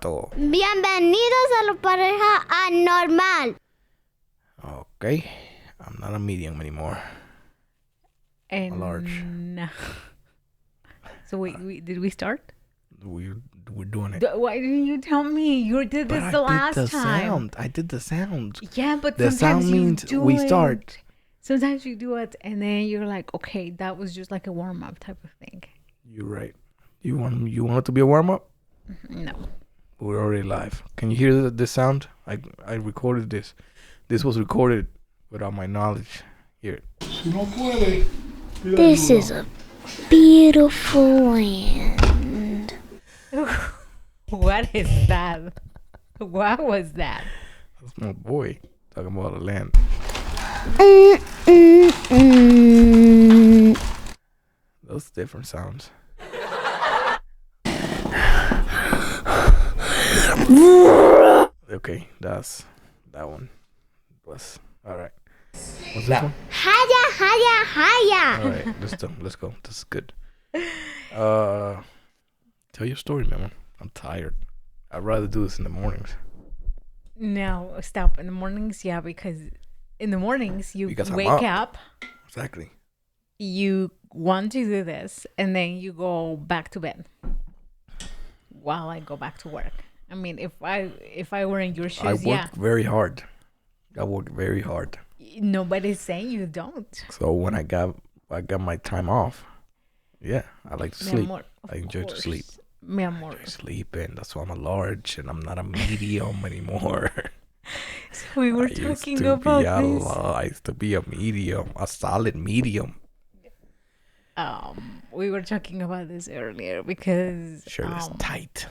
todo. Bienvenidos a la Pareja Anormal. Okay. I'm not a medium anymore. And A large. no. So we did we start? We're doing it. Why didn't you tell me? You did this the last time. I did the sound. Yeah, but The sometimes sound means you do we it. start. Sometimes you do it, and then you're like, okay, that was just like a warm up type of thing. You're right. You want it to be a warm up? No. We're already live. Can you hear this sound? I recorded this. This was recorded without my knowledge. Here. This is a beautiful land. What is that? What was that? That's my boy talking about the land. Those different sounds. Okay, that's that one. Was all right. What's this one? Haya, haya, haya. All right, let's go. This is good. Tell your story, man. I'm tired. I'd rather do this in the mornings. No, stop. In the mornings, yeah, because in the mornings you Because I'm wake up, Exactly. you want to do this, and then you go back to bed while I go back to work. I mean, if I were in your shoes, I work very hard. Nobody's saying you don't. So when I got my time off, yeah, I like to Mi sleep. amor, I enjoy to course. sleep. Mi amor. Sleeping. That's why I'm a large and I'm not a medium anymore. We were I used talking to about be this. I used to be a medium, a solid medium. We were talking about this earlier because Shirt is tight.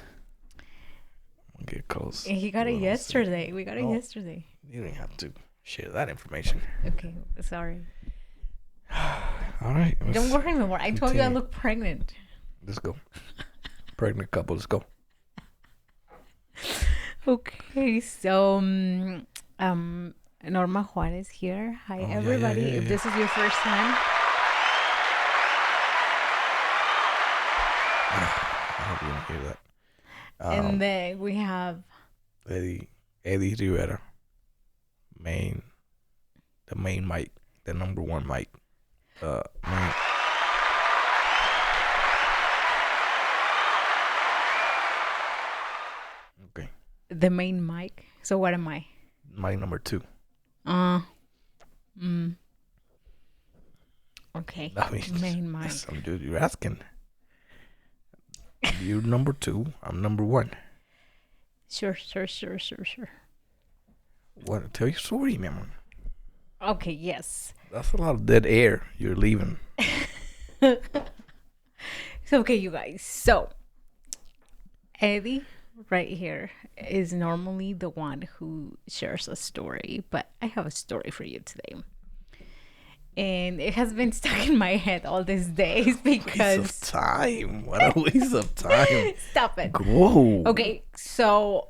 I'll get close. he got it yesterday. We got it yesterday. You didn't have to share that information. Okay, sorry. All right. Don't worry anymore. I told you I continue. look pregnant. Let's go. Pregnant couple. Let's go. Okay, so Norma Juarez here. Hi, yeah, everybody. yeah, If yeah. this is your first time, I hope you don't hear that. and then we have Eddie Rivera, the main mic, the number one mic, main. Okay, the main mic. So what am I? mic number 2. Okay, I mean, main mic. some dude, you're asking. You're number 2. I'm number 1. Sure. What? Tell your story, man. Okay, yes. That's a lot of dead air you're leaving. So, okay, you guys. So, Eddie right here is normally the one who shares a story, but I have a story for you today. And it has been stuck in my head all these days because... Waste of time. What a waste of time. Stop it. Whoa. Okay, so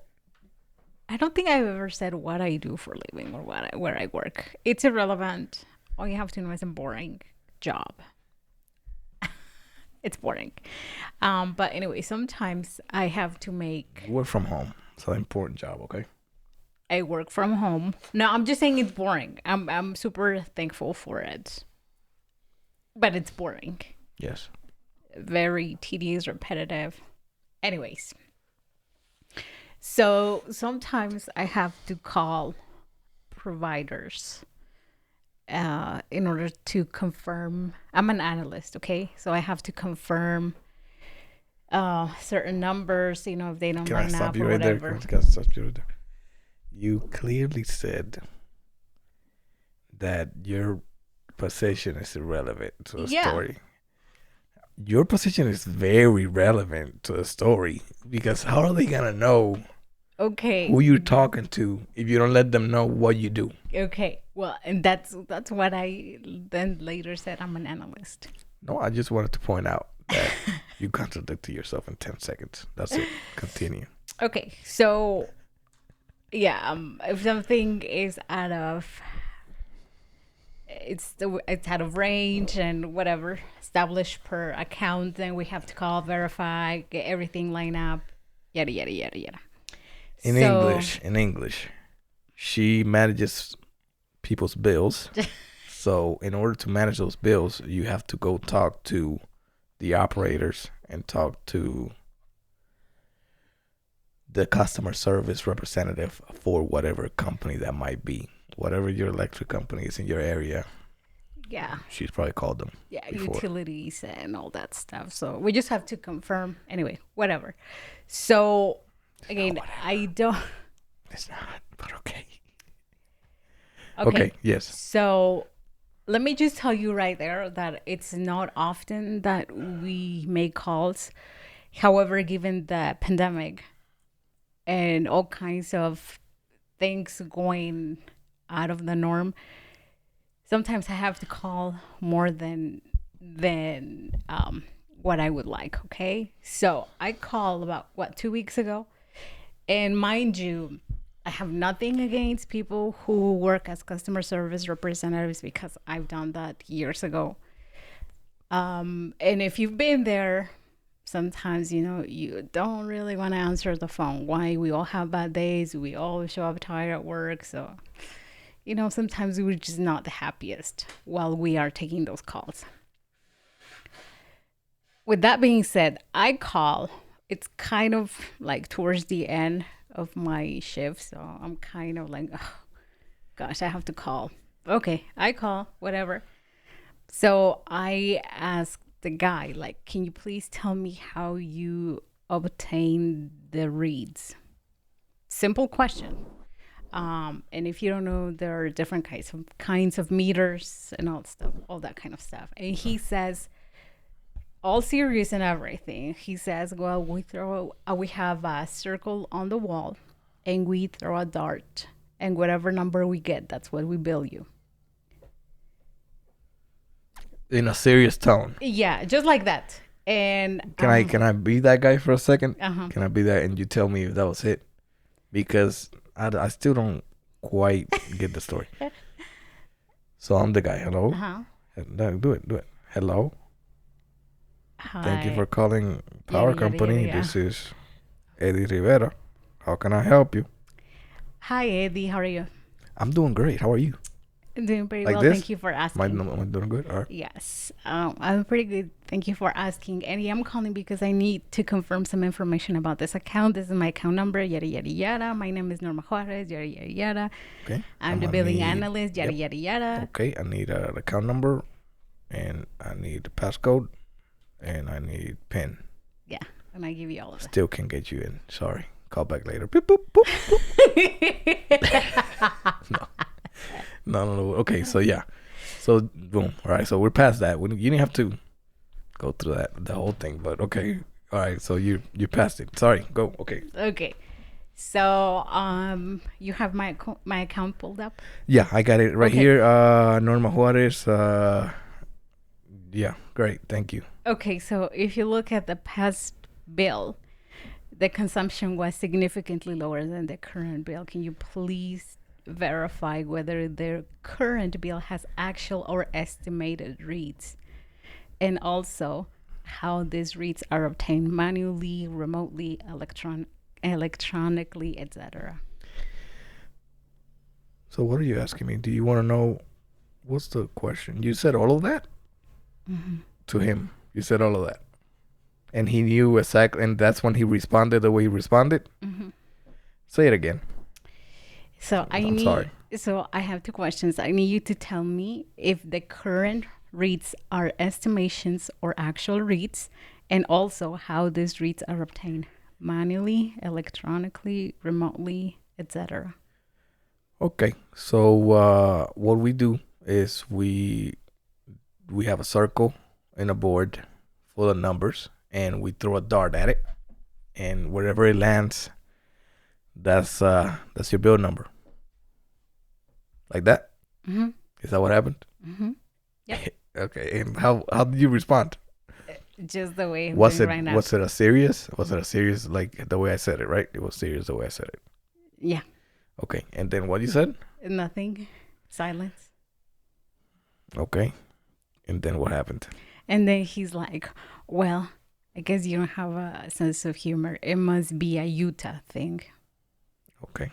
I don't think I've ever said what I do for a living or where I work. It's irrelevant. All you have to know is a boring job. It's boring. But anyway, sometimes I have to make... Work from home. It's an important job, okay? I work from home. No, I'm just saying it's boring. I'm super thankful for it. But it's boring. Yes. Very tedious, repetitive. Anyways. So sometimes I have to call providers in order to confirm. I'm an analyst, okay? So I have to confirm certain numbers, if they don't Can I line stop up you or right there? whatever. Can I stop you right there? You clearly said that your position is irrelevant to the story. Your position is very relevant to the story because how are they gonna know who you're talking to if you don't let them know what you do? Okay. Well, and that's what I then later said. I'm an analyst. No, I just wanted to point out that you contradicted yourself in 10 seconds. That's it. Continue. Okay. So, yeah, if something is out of out of range and whatever established per account, then we have to call, verify, get everything lined up, yada yada yada yada. In English, she manages people's bills. So in order to manage those bills, you have to go talk to the operators and talk to the customer service representative for whatever company that might be. Whatever your electric company is in your area. Yeah. She's probably called them. Yeah, before. Utilities and all that stuff. So we just have to confirm. Anyway, whatever. So, again, I don't... It's not, but okay. Okay, yes. So let me just tell you right there that it's not often that we make calls. However, given the pandemic and all kinds of things going out of the norm, sometimes I have to call more than what I would like. Okay, so I called about 2 weeks ago, and mind you, I have nothing against people who work as customer service representatives because I've done that years ago. And if you've been there, sometimes, you don't really want to answer the phone. Why? We all have bad days. We all show up tired at work. So, sometimes we're just not the happiest while we are taking those calls. With that being said, I call. It's kind of like towards the end of my shift, so I'm kind of like, oh, gosh, I have to call. Okay, I call, whatever. So I asked the guy, like, can you please tell me how you obtain the reads? Simple question. And if you don't know, there are different kinds of meters and all that kind of stuff. And he says, all serious and everything, he says, well, we have a circle on the wall and we throw a dart, and whatever number we get, that's what we bill you. In a serious tone. Yeah, just like that. And can I be that guy for a second? Can I be that, and you tell me if that was it? Because I still don't quite get the story. So I'm the guy. Hello. Do it. Hello. Hi. Thank you for calling Power Company. This is Eddie Rivera. How can I help you? Hi, Eddie. How are you? I'm doing great. How are you? I'm doing pretty well. Thank you for asking. Am I doing good? All right. Yes. I'm pretty good. Thank you for asking. Eddie, I'm calling because I need to confirm some information about this account. This is my account number, yada, yada, yada. My name is Norma Juarez, yada, yada, yada. Okay. I'm the billing analyst, yada, yada, yada. Okay. I need an account number, and I need the passcode. And I need PIN. Yeah, and I give you all of that. Still can't get you in. Sorry. Call back later. Boop, boop, boop, boop. No. Okay, so yeah. So boom. All right. So we're past that. You didn't have to go through the whole thing, but okay. All right. So you passed it. Sorry. Go. Okay. Okay. So you have my account pulled up? Yeah, I got it right here. Norma Juarez. Yeah, great. Thank you. Okay, so if you look at the past bill, the consumption was significantly lower than the current bill. Can you please verify whether the current bill has actual or estimated reads? And also how these reads are obtained manually, remotely, electronically, etc. So what are you asking me? Do you want to know, what's the question? You said all of that? To him. You said all of that. And he knew exactly, and that's when he responded the way he responded? Say it again. So I'm sorry. So I have two questions. I need you to tell me if the current reads are estimations or actual reads, and also how these reads are obtained manually, electronically, remotely, etc. Okay. So what we do is we have a circle in a board full of numbers, and we throw a dart at it, and wherever it lands, that's your bill number. Like that? Is that what happened? Yep. Okay. And how did you respond? Just the way was it right now. Was it a serious like the way I said it, right? It was serious the way I said it. Yeah. Okay. And then what you said? Nothing. Silence. Okay. And then what happened? And then he's like, well, I guess you don't have a sense of humor. It must be a Utah thing. Okay.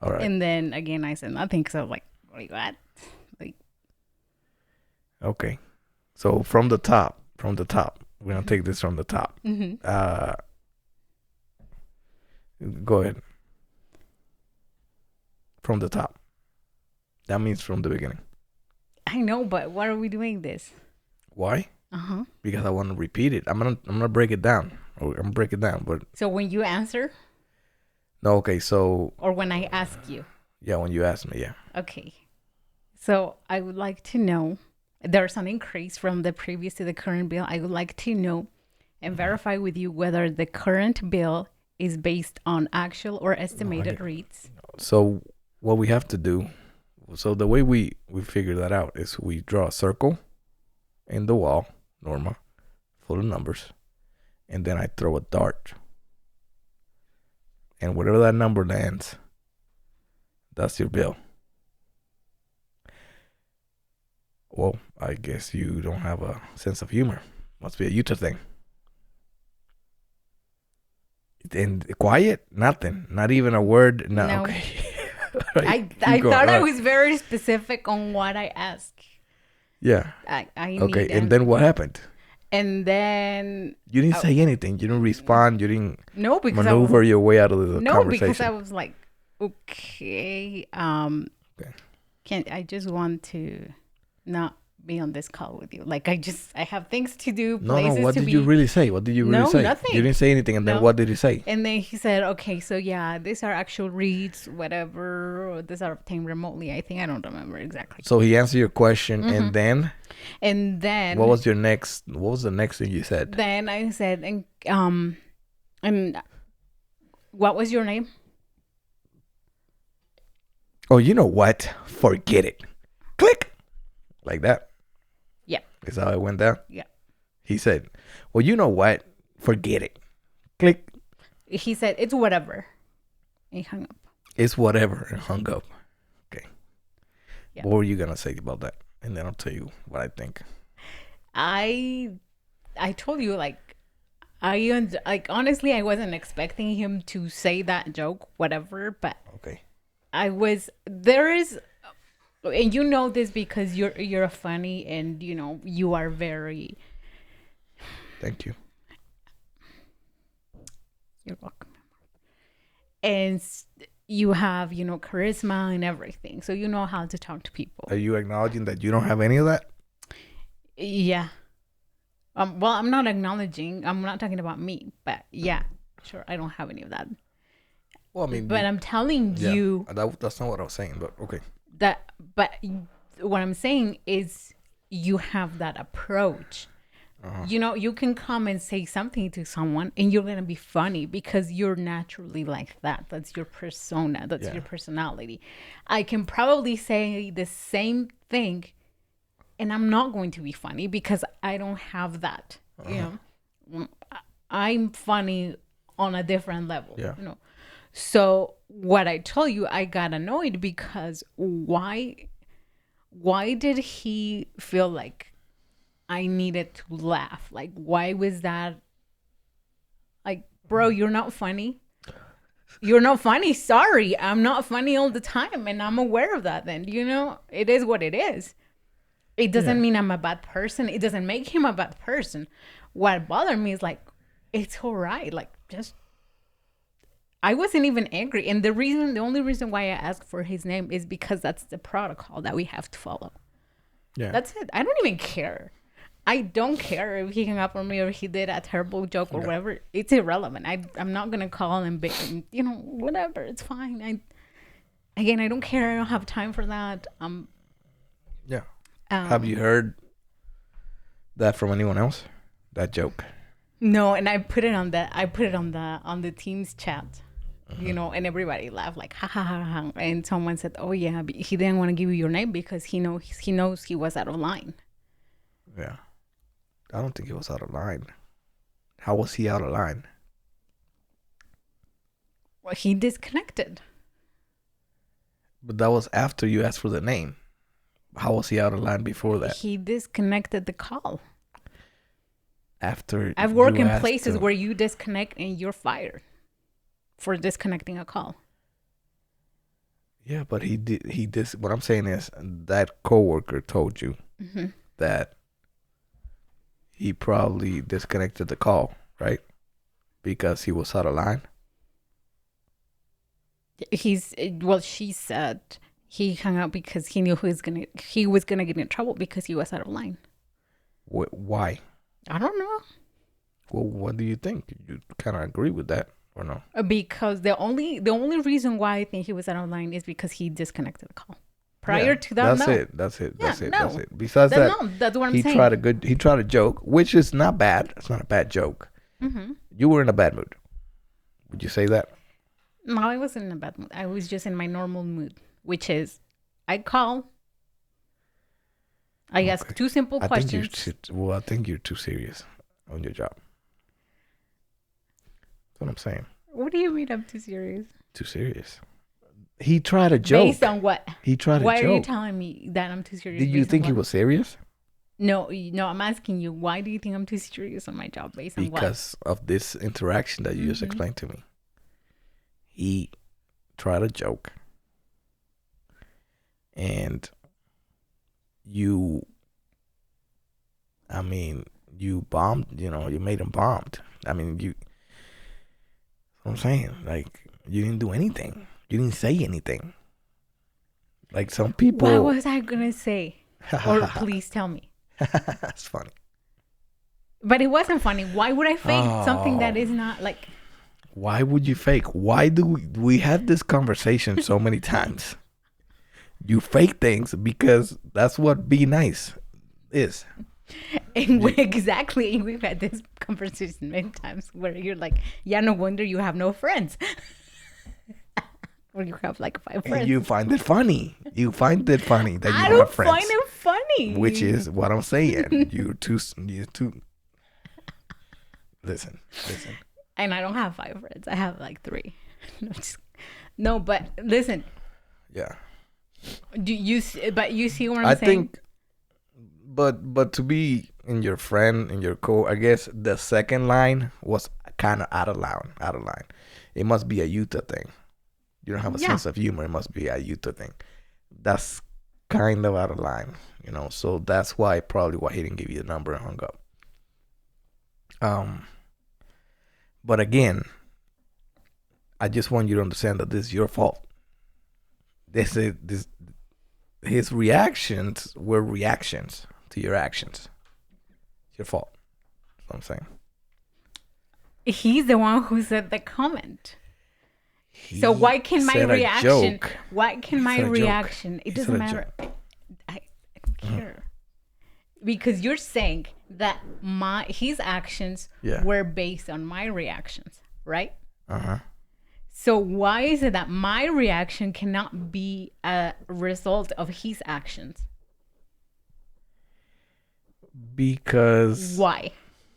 All right. And then again, I said nothing because I was like, what? Like, okay. So from the top, we're gonna take this from the top. Mm-hmm. Go ahead. From the top. That means from the beginning. I know, but why are we doing this? Why? Uh-huh. Because I want to repeat it. I'm gonna break it down. But so when you answer? No, okay, so or when I ask you? Yeah, when you ask me, yeah. Okay. So I would like to know, there's an increase from the previous to the current bill. I would like to know and verify with you whether the current bill is based on actual or estimated rates. So what we have to do, so the way we figure that out is we draw a circle in the wall, Norma, full of numbers, and then I throw a dart. And whatever that number lands, that's your bill. Well, I guess you don't have a sense of humor. Must be a Utah thing. And quiet? Nothing. Not even a word? No. Okay. Right, I thought I was very specific on what I asked. Yeah. Okay, and then what happened? And then... You didn't say anything. You didn't respond. You didn't maneuver your way out of the conversation. No, because I was like, okay. I just want to not be on this call with you. Like, I have things to do, places what did you really say? What did you really say? Nothing. You didn't say anything, and then what did he say? And then he said, okay, so yeah, these are actual reads, whatever, or these are obtained remotely. I think I don't remember exactly. So he answered your question, and then? And then... What was the next thing you said? Then I said, and what was your name? Oh, you know what? Forget it. Click. Like that. Yeah. Is how it went down? Yeah. He said, well, you know what? Forget it. Click. He said, it's whatever. And he hung up. It's whatever. And hung up. Okay. Yeah. What were you going to say about that? And then I'll tell you what I think. I told you, honestly, I wasn't expecting him to say that joke, whatever, but okay. And you know this because you're funny and, you are very... Thank you. You're welcome. And you have, charisma and everything. So you know how to talk to people. Are you acknowledging that you don't have any of that? Yeah. Well, I'm not acknowledging. I'm not talking about me. But yeah, sure, I don't have any of that. Well, I mean... But I'm telling you... That's not what I was saying, but okay. But what I'm saying is you have that approach. Uh-huh. You can come and say something to someone and you're going to be funny because you're naturally like that. That's your persona. That's your personality. I can probably say the same thing and I'm not going to be funny because I don't have that. Uh-huh. I'm funny on a different level. Yeah. So what I told you, I got annoyed because why did he feel like I needed to laugh? Like, why was that? Like, bro, you're not funny. You're not funny. Sorry. I'm not funny all the time. And I'm aware of that then. It is what it is. It doesn't mean I'm a bad person. It doesn't make him a bad person. What bothered me is like, it's all right. Like, just... I wasn't even angry. And the only reason why I asked for his name is because that's the protocol that we have to follow. Yeah. That's it. I don't even care. I don't care if he hung up on me or he did a terrible joke or whatever. It's irrelevant. I'm not going to call him, whatever. It's fine. I don't care. I don't have time for that. Yeah. Have you heard that from anyone else? That joke? No, and I put it on the team's chat. And everybody laughed like, ha, ha, ha, ha. And someone said, oh, yeah, he didn't want to give you your name because he knows he was out of line. Yeah. I don't think he was out of line. How was he out of line? Well, he disconnected. But that was after you asked for the name. How was he out of line before that? He disconnected the call. After I've worked in places where you disconnect and you're fired. for disconnecting a call. Yeah, but he did. What I'm saying is that coworker told you that he probably disconnected the call, right? Because he was out of line. She said he hung up because he knew he was gonna get in trouble because he was out of line. Why? I don't know. Well, what do you think? You kind of agree with that or no? Because the only reason why I think he was out of line is because he disconnected the call. Prior to that, that's it. That's it. Besides that, that's what I'm saying. He tried a joke, which is not bad. It's not a bad joke. Mm-hmm. You were in a bad mood. Would you say that? No, I wasn't in a bad mood. I was just in my normal mood, which is I call. I ask 2 simple questions. I think you're too serious on your job. That's what I'm saying. What do you mean I'm too serious? Too serious. He tried a joke. Based on what? He tried a joke. Why are you telling me that I'm too serious? Did you think he was serious? No, I'm asking you, why do you think I'm too serious on my job based on what? Because of this interaction that you just explained to me. He tried a joke. And you bombed, you made him bombed. I'm saying, like, you didn't do anything. You didn't say anything. Like some people. What was I going to say? Or please tell me. That's funny. But it wasn't funny. Why would I fake something that is not like... Why would you fake? Why do we had this conversation so many times? You fake things because that's what be nice is. Exactly. We've had this conversation many times where you're like, yeah, no wonder you have no friends. Or you have like 5 friends. And you find it funny. You find it funny that you I don't have don't friends. find it funny. Which is what I'm saying. You're too. Listen. And I don't have 5 friends. I have like 3. No, but listen. Yeah. You see what I'm saying? I think, but to be in your friend, in your I guess the second line was kind of out of line. It must be a Utah thing. You don't have a sense of humor. It must be a Utah thing. That's kind of out of line, So that's why he didn't give you the number and hung up. But again, I just want you to understand that this is your fault. His reactions were reactions to your actions. It's your fault. That's what I'm saying. He's the one who said the comment. So why can my reaction? Why can my reaction? It doesn't matter. I don't care. Because you're saying that his actions were based on my reactions, right? So why is it that my reaction cannot be a result of his actions? Because why?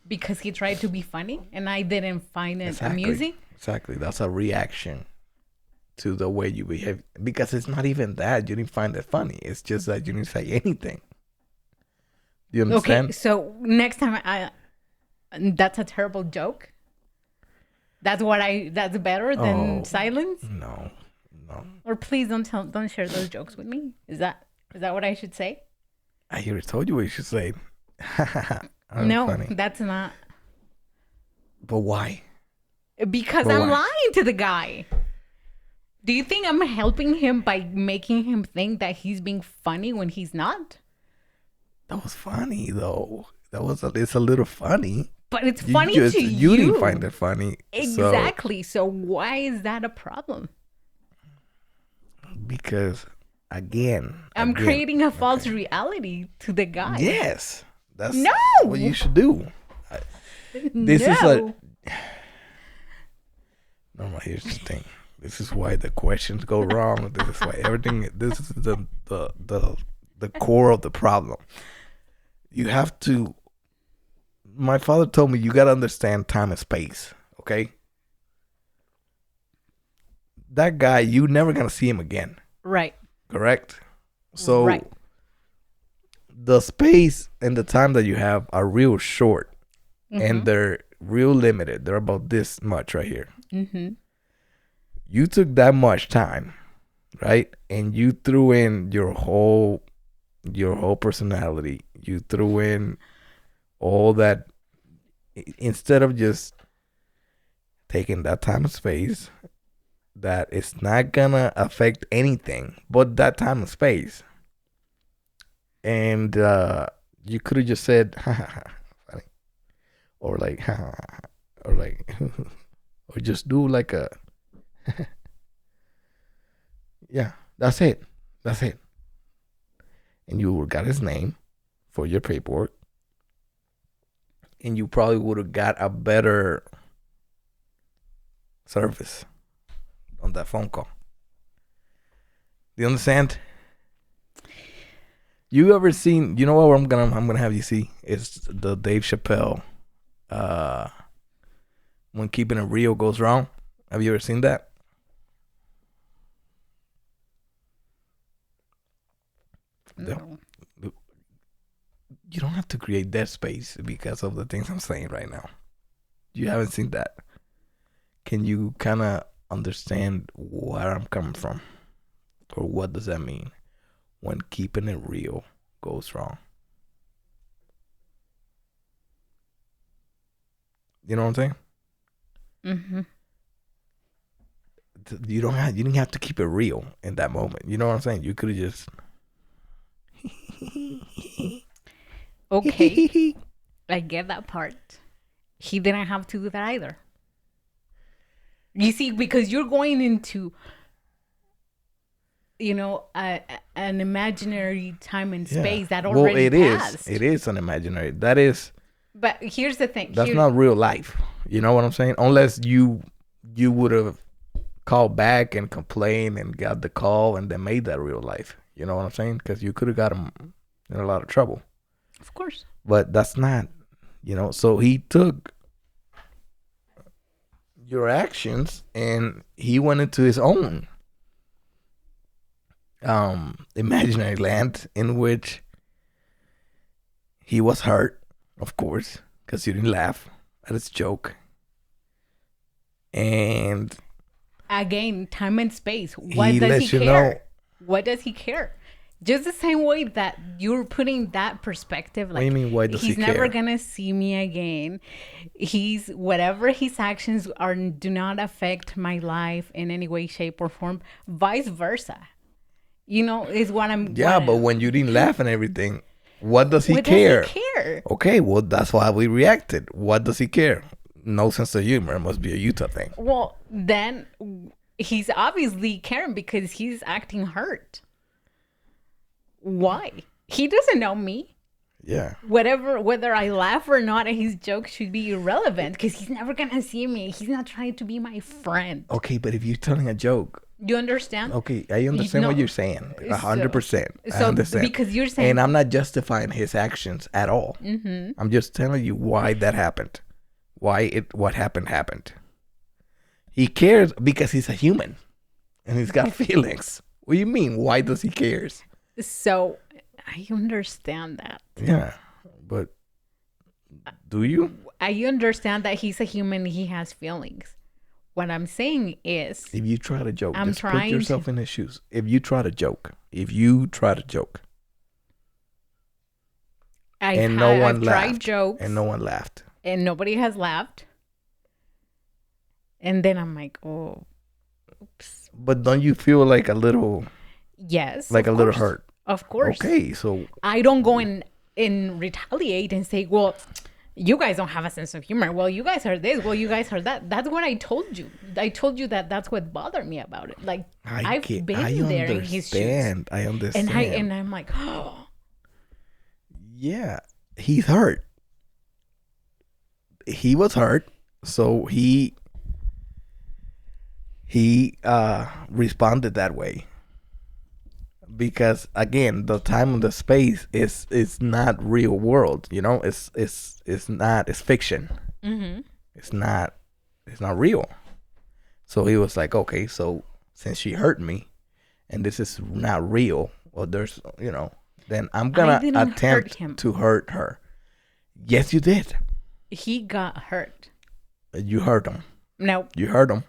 Because he tried to be funny and I didn't find it amusing? Exactly. That's a reaction to the way you behave. Because it's not even that. You didn't find it funny. It's just that you didn't say anything. Do you understand? Okay, so next time that's a terrible joke? That's better than silence? No. Or please don't share those jokes with me. Is that what I should say? I already told you what you should say. No, funny. That's not. But why? Because I'm lying to the guy. Do you think I'm helping him by making him think that he's being funny when he's not? That was funny though. It's a little funny. But it's funny to you. You didn't find it funny. Exactly. So why is that a problem? Because I'm creating a false reality to the guy. Yes. That's no. what you should do. Norma, here's the thing. This is why the questions go wrong. This is why everything. This is the core of the problem. You have to. My father told me you got to understand time and space. Okay. That guy, you never gonna see him again. Right. Correct. So. The space and the time that you have are real short, and they're real limited. They're about this much right here. You took that much time, right? And you threw in your whole personality. You threw in all that instead of just taking that time and space that it's not gonna affect anything but that time and space. And you could have just said, ha ha ha, funny. Or like, ha ha ha, or like, or just do like a, yeah, that's it. That's it. And you got his name for your paperwork. And you probably would have got a better service on that phone call. Do you understand? You ever seen? You know what I'm gonna have you see? It's the Dave Chappelle. When keeping it real goes wrong. Have you ever seen that? No. You don't have to create that space because of the things I'm saying right now. You haven't seen that. Can you kind of understand where I'm coming from? Or what does that mean when keeping it real goes wrong? You know what I'm saying? Mm-hmm. You didn't have to keep it real in that moment. You know what I'm saying? You could have just Okay. I get that part. He didn't have to do that either. You see, because you're going into, an imaginary time and space that already passed. It is an imaginary. That is. But here's the thing. That's not real life. You know what I'm saying? Unless you would have called back and complained and got the call and then made that real life. You know what I'm saying? Because you could have got him in a lot of trouble. Of course. But that's not, so he took your actions and he went into his own imaginary land in which he was hurt, of course, because you didn't laugh at his joke. And again, time and space. What does he care? What does he care? Just the same way that you're putting that perspective. Like, what do you mean, why does he care? He's never gonna see me again. Whatever his actions are do not affect my life in any way, shape, or form. Vice versa. Is what I'm. Yeah, but when you didn't laugh and everything, what does he care? Does he care? Okay, well, that's why we reacted. What does he care? No sense of humor. It must be a Utah thing. Well, then he's obviously caring because he's acting hurt. Why? He doesn't know me. Yeah. Whether I laugh or not, his joke should be irrelevant because he's never gonna see me. He's not trying to be my friend. Okay, but if you're telling a joke, you understand? Okay, I understand what you're saying. 100%. I understand. Because you're saying, and I'm not justifying his actions at all. Mm-hmm. I'm just telling you why that happened. What happened. He cares because he's a human, and he's got feelings. What do you mean? Why does he cares? So, I understand that. Yeah, but do you? I understand that he's a human. He has feelings. What I'm saying is, if you try to joke, just put yourself in his shoes. If you try to joke, and no one laughed, and no one laughed, and nobody has laughed, and then I'm like, oh, oops. But don't you feel like a little? Yes, like a little hurt. Of course. Okay, so I don't go in retaliate and say, well, you guys don't have a sense of humor. Well, you guys are this. Well, you guys are that. That's what I told you. I told you that that's what bothered me about it. Like, I've been there in his shoes. I understand. And I'm like, oh. Yeah, he's hurt. He was hurt, so he responded that way. Because again, the time and the space is not real world, it's fiction. Mm-hmm. It's not real. So he was like, okay, so since she hurt me and this is not real, well, there's then I'm gonna attempt to hurt her. Yes, you did. He got hurt. You hurt him. No. You hurt him.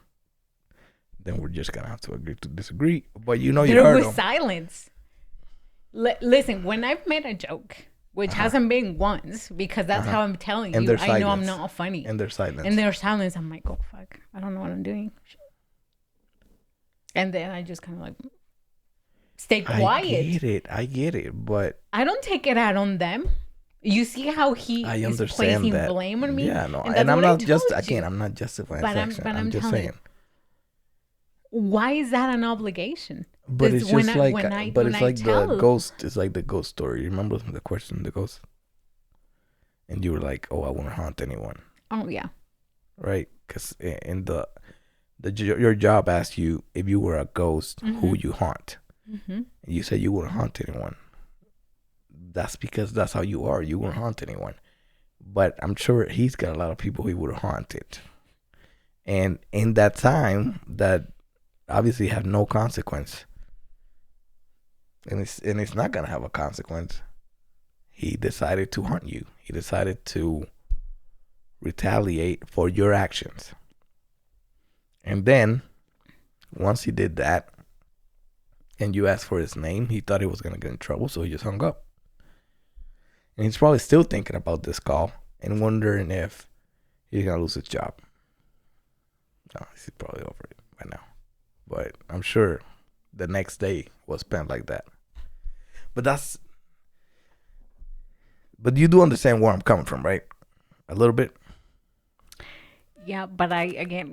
then we're just gonna have to agree to disagree. But you there heard was him. Silence. Listen, when I've made a joke, which hasn't been once, because that's how I'm telling you, I know I'm not funny. And there's silence. And there's silence. I'm like, oh fuck, I don't know what I'm doing. And then I just kind of like stay quiet. I get it, but I don't take it out on them. You see how he is placing blame on me? Yeah, no. And I'm not I'm not justifying sex. I'm just saying. Why is that an obligation? But it's just the ghost. It's like the ghost story. You remember the question, the ghost? And you were like, "Oh, I won't haunt anyone." Oh yeah. Right, because in your job asked you if you were a ghost, who would you haunt? And you said you wouldn't haunt anyone. That's because that's how you are. You wouldn't haunt anyone. But I'm sure he's got a lot of people he would have haunted. And in that time, that obviously had no consequence. And it's not gonna have a consequence. He decided to haunt you. He decided to retaliate for your actions. And then once he did that and you asked for his name, he thought he was gonna get in trouble, so he just hung up. And he's probably still thinking about this call and wondering if he's gonna lose his job. No, he's probably over it by now. But I'm sure the next day was spent like that. But you do understand where I'm coming from, right? A little bit. Yeah, but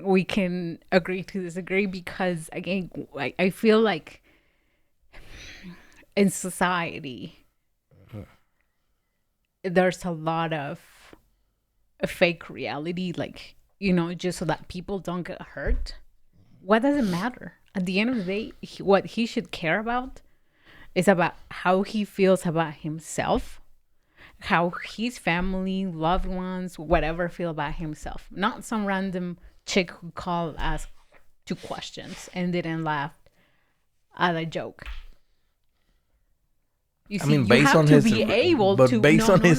we can agree to disagree because again, I feel like in society, there's a lot of a fake reality, like, just so that people don't get hurt. What does it matter? At the end of the day, what he should care about is about how he feels about himself, how his family, loved ones, whatever feel about himself. Not some random chick who called, asked 2 questions and didn't laugh at a joke. You see, based on his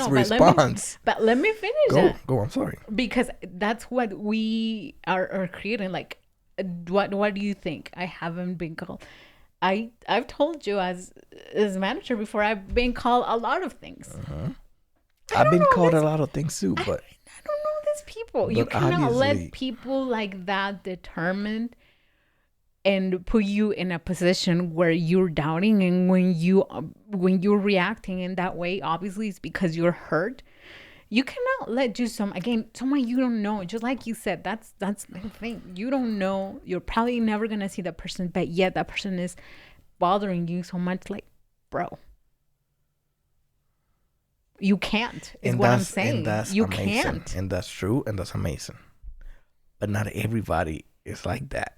response. But let me finish. Go. I'm sorry. Because that's what we are creating. Like, what do you think? I haven't been called. I've told you as manager before. I've been called a lot of things. I've been called a lot of things too, but I don't know these people. You cannot let people like that determine and put you in a position where you're doubting, and when you're reacting in that way, obviously it's because you're hurt. You cannot let someone you don't know, just like you said, that's the thing. You don't know, you're probably never gonna see that person, but yet that person is bothering you so much. Like, bro, you can't, what I'm saying. And that's you amazing. Can't. And that's true, and that's amazing. But not everybody is like that.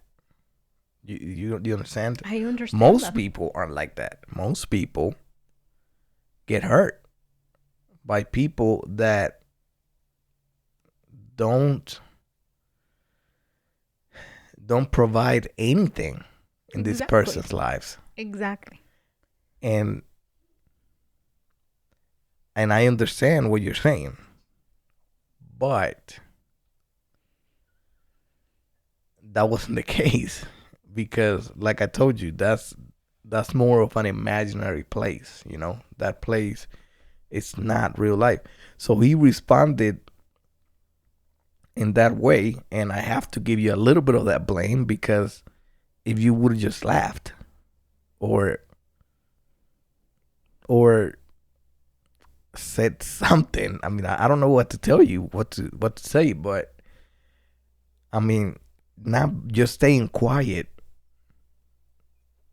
You understand? I understand. Most people aren't like that. Most people get hurt by people that don't provide anything in this person's lives. Exactly. And I understand what you're saying, but that wasn't the case, because like I told you, that's more of an imaginary place. That place, it's not real life. So he responded in that way, and I have to give you a little bit of that blame, because if you would have just laughed or said something, I mean, I don't know what to tell you, what to say, but I mean, not just staying quiet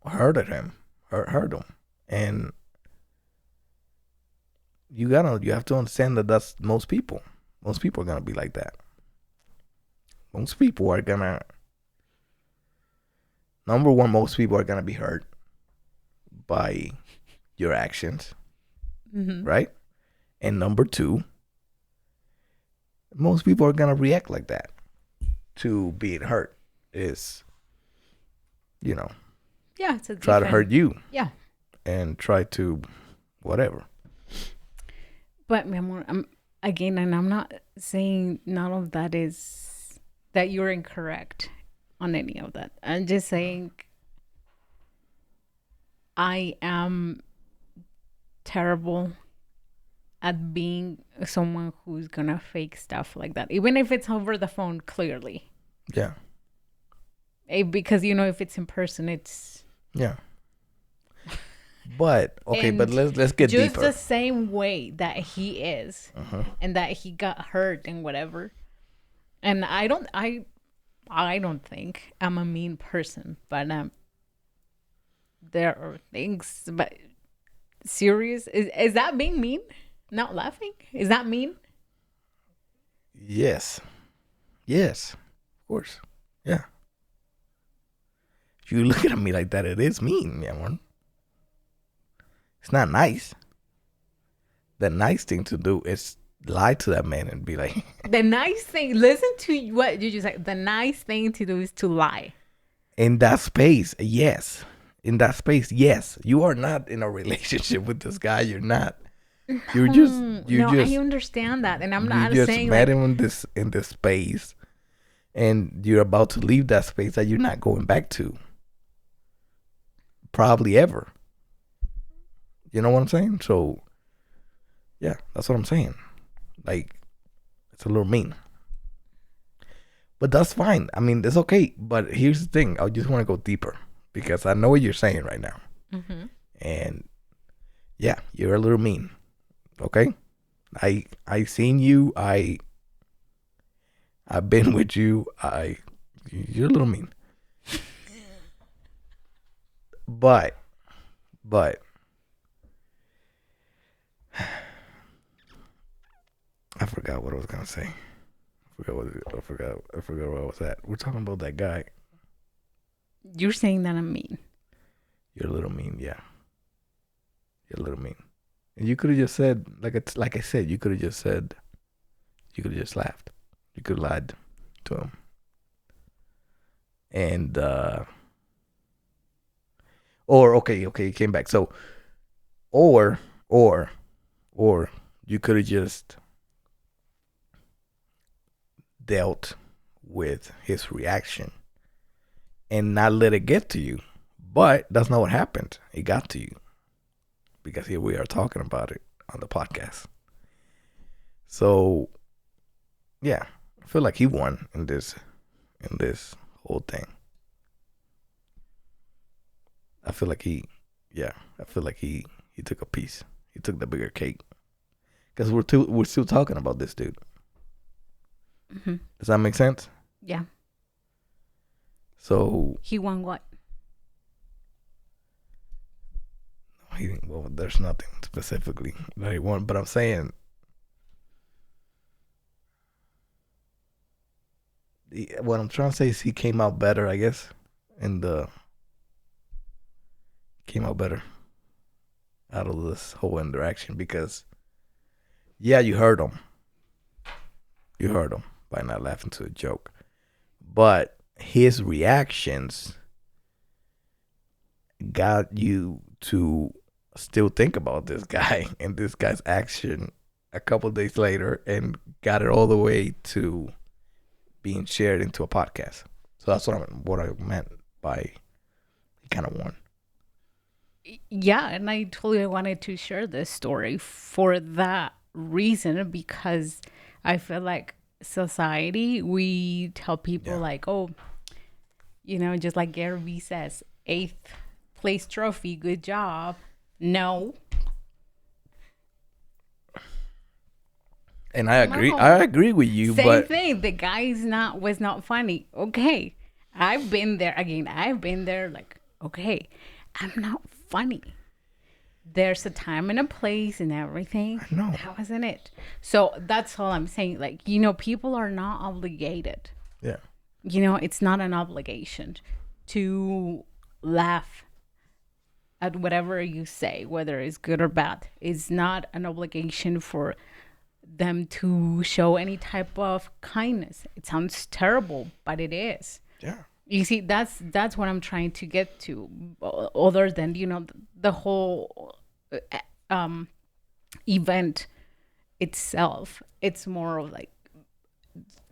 hurt him, and you have to understand that that's most people are gonna be like that. Most people are gonna, number one, most people are gonna be hurt by your actions, right? And number two, most people are gonna react like that to being hurt. Is, yeah, try to hurt you, yeah, and try to whatever. But mi amor, I'm not saying none of that is that you're incorrect. on any of that. I'm just saying I am terrible at being someone who's gonna fake stuff like that, even if it's over the phone, clearly. Yeah. Because if it's in person, it's But okay, but let's get just deeper. the same way that he is, and that he got hurt and whatever. And I don't think I'm a mean person, but there are things. But serious, is that being mean? Not laughing? Is that mean? Yes, of course. Yeah. If you look at me like that, it is mean, yeah, man. It's not nice. The nice thing to do is lie to that man and be like... The nice thing, listen to what did you say? The nice thing to do is to lie. In that space, yes. In that space, yes. You are not in a relationship with this guy. You're not. You're just... I understand that. And I'm not saying... You just met him in this space. And you're about to leave that space that you're not going back to. Probably ever. You know what I'm saying? So, yeah, that's what I'm saying. Like, it's a little mean. But that's fine. I mean, it's okay. But here's the thing. I just want to go deeper. Because I know what you're saying right now. Mm-hmm. And, yeah, you're a little mean. Okay? I seen you. I've been with you. You're a little mean. But I forgot what I was gonna say. I forgot where I was at. We're talking about that guy. You're saying that I'm mean. You're a little mean, yeah. You're a little mean. And you could have just said, like I said, you could have just laughed. You could have lied to him. And okay, you came back. So or you could have just dealt with his reaction and not let it get to you. But that's not what happened. It got to you. Because here we are talking about it on the podcast. So yeah, I feel like he won in this whole thing. I feel like he took a piece. He took the bigger cake. Because we're still talking about this dude. Mm-hmm. Does that make sense? Yeah. So he won what? Well, there's nothing specifically that he won, but I'm saying what I'm trying to say is he came out better, I guess, came out better out of this whole interaction because, yeah, you hurt him. You hurt him by not laughing to a joke. But his reactions got you to still think about this guy and this guy's action a couple days later and got it all the way to being shared into a podcast. So that's what I meant by he kind of won. Yeah, and I totally wanted to share this story for that reason because I feel like society, we tell people like, oh, just like Gary Vee says, 8th place trophy, good job. No. And I agree with you. Same thing. The guy was not funny. Okay. I've been there again. I've been there like, okay, I'm not funny. There's a time and a place and everything. I know. That wasn't it. So that's all I'm saying. Like, people are not obligated. Yeah. It's not an obligation to laugh at whatever you say, whether it's good or bad. It's not an obligation for them to show any type of kindness. It sounds terrible, but it is. Yeah. You see, that's what I'm trying to get to. Other than the whole event itself, it's more of like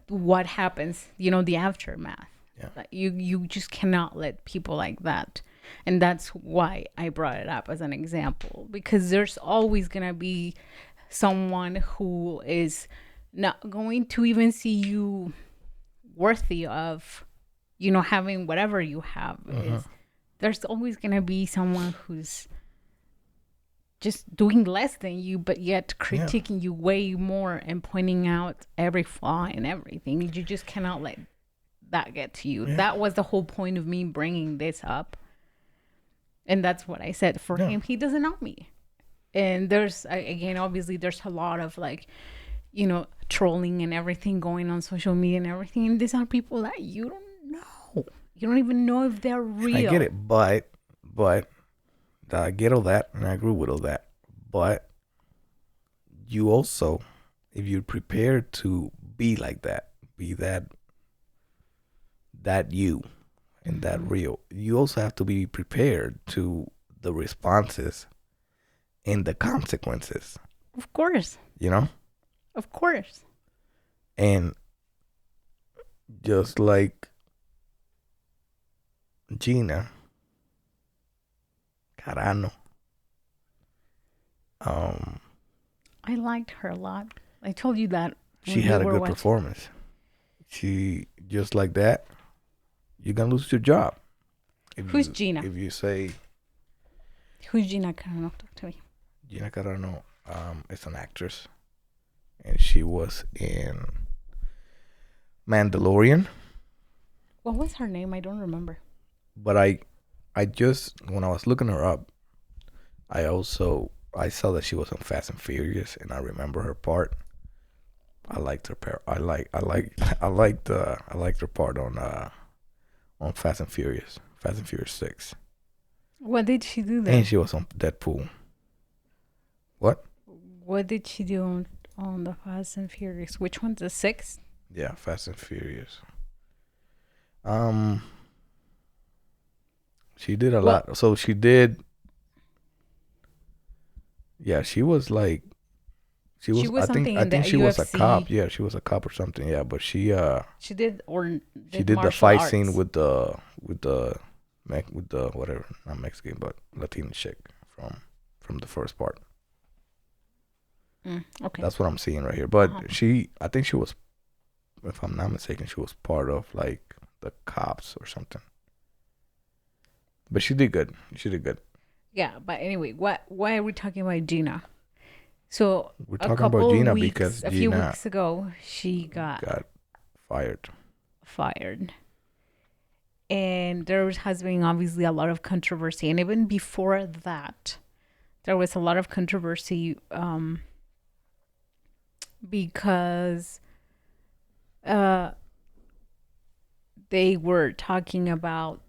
what happens. The aftermath. Yeah. Like you just cannot let people like that. And that's why I brought it up as an example, because there's always going to be someone who is not going to even see you worthy of, having whatever you have. There's always going to be someone who's just doing less than you, but yet critiquing you way more and pointing out every flaw and everything. You just cannot let that get to you. That was the whole point of me bringing this up. And that's what I said. For him, he doesn't know me. And there's, again, obviously there's a lot of trolling and everything going on social media and everything. And these are people that you don't know. You don't even know if they're real. I get it, but I get all that, and I agree with all that. But you also, if you're prepared to be like that, be that you and that real, you also have to be prepared to the responses and the consequences. Of course. Of course. And just like Gina Carano, I liked her a lot. I told you that. She had a good performance. She, just like that, you're going to lose your job. Who's Gina? If you say... Who's Gina Carano? Talk to me. Gina Carano is an actress. And she was in Mandalorian. What was her name? I don't remember. But I just, when I was looking her up, I saw that she was on Fast and Furious, and I remember her part. I liked her I liked her part on Fast and Furious 6. What did she do there? And she was on Deadpool. What? What did she do on the Fast and Furious? Which one's the 6? Yeah, Fast and Furious. She did a lot. So she did. Yeah, she was like. She was. I think she was a cop. Yeah, she was a cop or something. Yeah, but she. She did the fight scene with the whatever, not Mexican but Latino chick from the first part. Okay. That's what I'm seeing right here. But I think she was, if I'm not mistaken, she was part of like the cops or something. But she did good. Yeah, but anyway, why are we talking about Gina? So we're talking about Gina because a few weeks ago she got fired. And there has been obviously a lot of controversy, and even before that, there was a lot of controversy because they were talking about,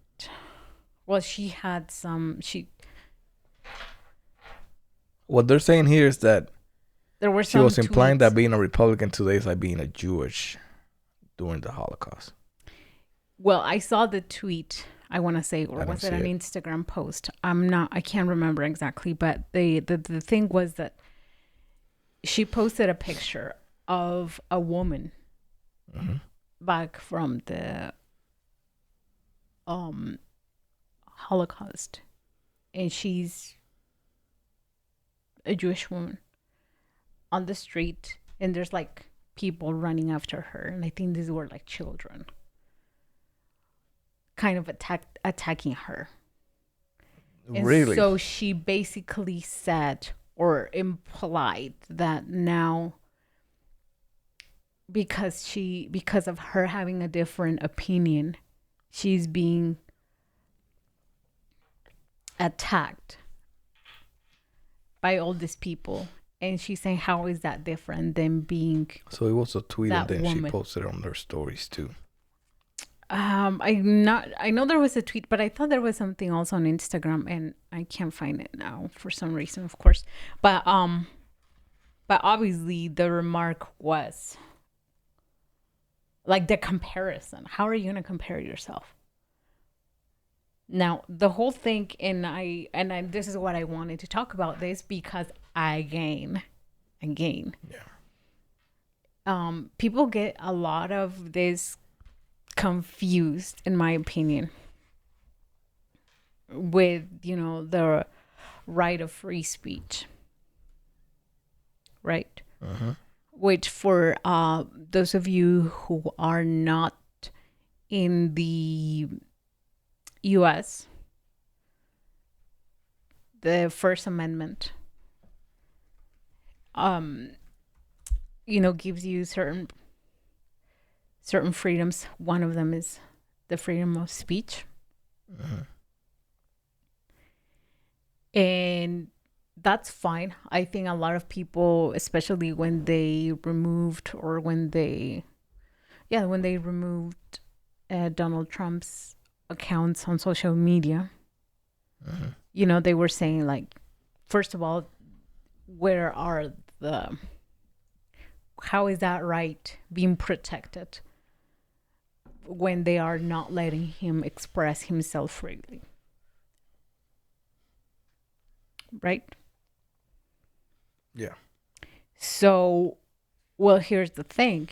she had what they're saying here is that there were she was implying that being a Republican today is like being a Jewish during the Holocaust. Well, I saw the tweet, I want to say, or was it an Instagram post? I can't remember exactly, but the thing was that she posted a picture of a woman back from the Holocaust, and she's a Jewish woman on the street, and there's like people running after her, and I think these were like children, kind of attacking her. And really? So she basically said or implied that now, because of her having a different opinion, she's being attacked by all these people. And she's saying, how is that different than being So it was a tweet and then woman? She posted on her stories too. I know there was a tweet, but I thought there was something else on Instagram, and I can't find it now for some reason, of course. But obviously the remark was like the comparison. How are you going to compare yourself? Now, the whole thing, and I this is what I wanted to talk about this, because again, yeah. People get a lot of this confused, in my opinion, with, the right of free speech, right? Which for those of you who are not in the U.S., the First Amendment, gives you certain freedoms. One of them is the freedom of speech. And that's fine. I think a lot of people, especially when they removed Donald Trump's accounts on social media, they were saying, like, first of all, how is that right being protected when they are not letting him express himself freely? Right? Yeah. So, well, here's the thing.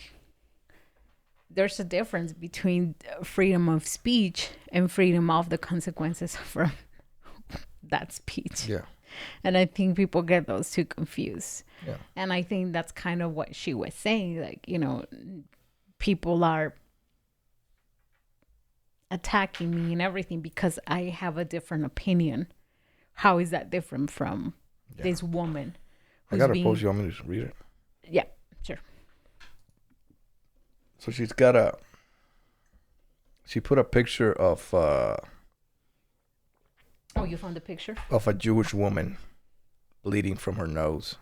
There's a difference between freedom of speech and freedom of the consequences from that speech. Yeah. And I think people get those two confused. Yeah. And I think that's kind of what she was saying. Like, people are attacking me and everything because I have a different opinion. How is that different from this woman? I got a post. You want me to read it? Yeah, sure. So she put a picture of you found the picture? Of a Jewish woman bleeding from her nose,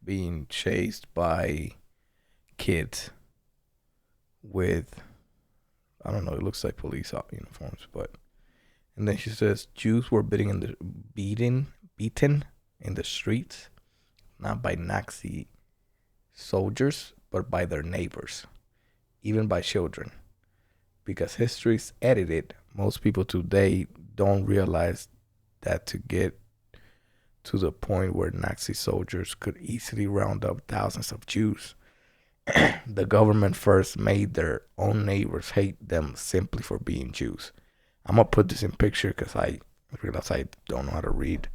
being chased by kids with, I don't know, it looks like police uniforms, and then she says Jews were beaten in the streets, not by Nazi soldiers, but by their neighbors, even by children. Because history's edited, most people today don't realize that to get to the point where Nazi soldiers could easily round up thousands of Jews, the government first made their own neighbors hate them simply for being Jews. I'm going to put this in picture because I realize I don't know how to read.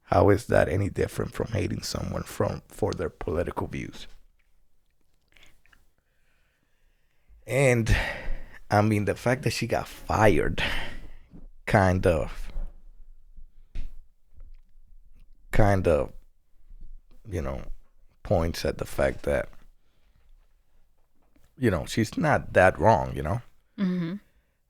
How is that any different from hating someone for their political views? And I mean, the fact that she got fired kind of, points at the fact that, she's not that wrong, Mm-hmm.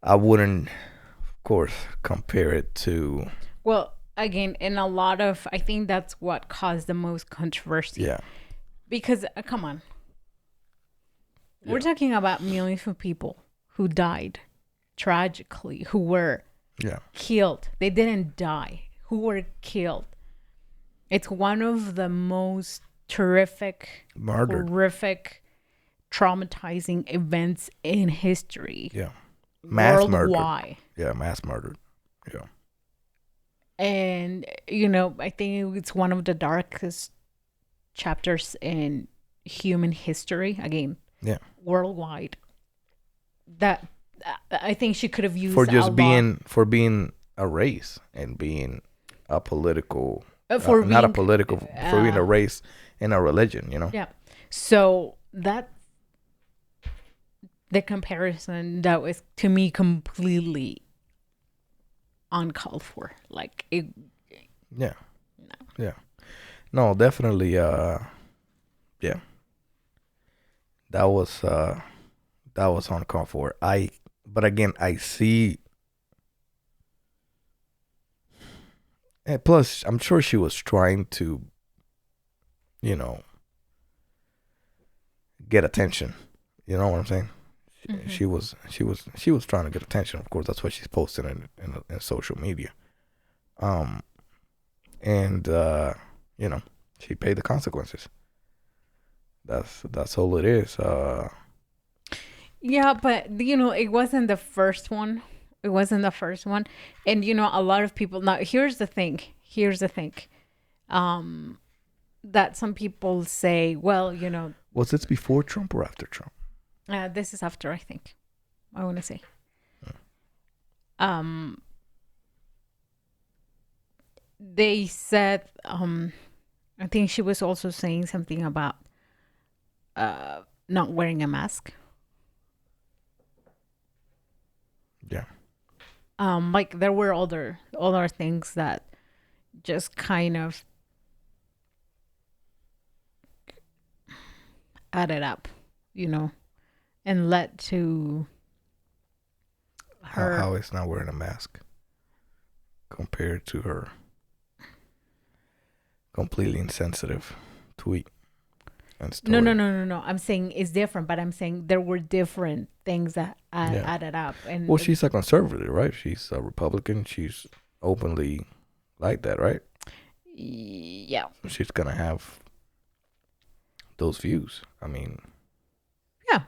I wouldn't, of course, compare it to... Well, again, in a lot of... I think that's what caused the most controversy. Yeah. Because, come on. Yeah. We're talking about millions of people who died tragically, who were killed. They didn't die. Who were killed. It's one of the most horrific, traumatizing events in history. Yeah. Mass worldwide. Murder. Yeah, mass murder. Yeah. And, I think it's one of the darkest chapters in human history. Again, worldwide. That I think she could have used for just being a race and being a political for being a race and a religion, Yeah. So that the comparison that was to me completely uncalled for. Like it. Yeah. No. Yeah. No, definitely. Yeah. That was uncalled for. But again, I see. And plus, I'm sure she was trying to, get attention. You know what I'm saying? Mm-hmm. She was trying to get attention. Of course, that's what she's posting in social media. And she paid the consequences. That's all it is. Yeah, but it wasn't the first one. It wasn't the first one. And a lot of people now. Here's the thing. That some people say, well, was this before Trump or after Trump? This is after, I think. I want to say. They said, I think she was also saying something about not wearing a mask. Yeah. Like there were other things that just kind of added up, and led to her. How is not wearing a mask compared to her completely insensitive tweet and story? No. I'm saying it's different, but I'm saying there were different things that added up. And well, she's a conservative, right? She's a Republican. She's openly like that, right? Yeah. She's gonna have those views. I mean, yeah,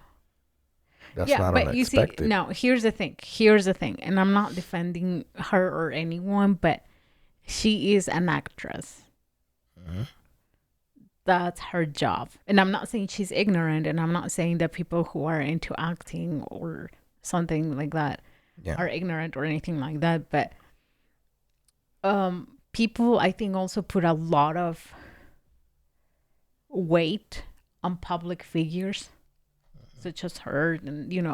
that's not but unexpected. You see, now here's the thing, and I'm not defending her or anyone, but she is an actress. Mm-hmm. That's her job, and I'm not saying she's ignorant, and I'm not saying that people who are into acting or something like that are ignorant or anything like that, but people, I think, also put a lot of weight on public figures, such as her and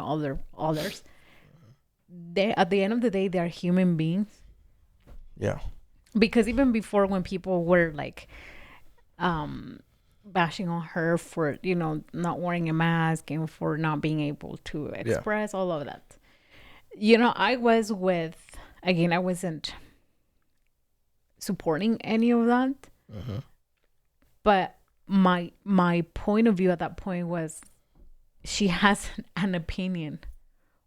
others. They, at the end of the day, they are human beings. Yeah. Because even before, when people were like bashing on her for not wearing a mask and for not being able to express all of that, I wasn't supporting any of that. Mm-hmm. But my point of view at that point was, she has an opinion.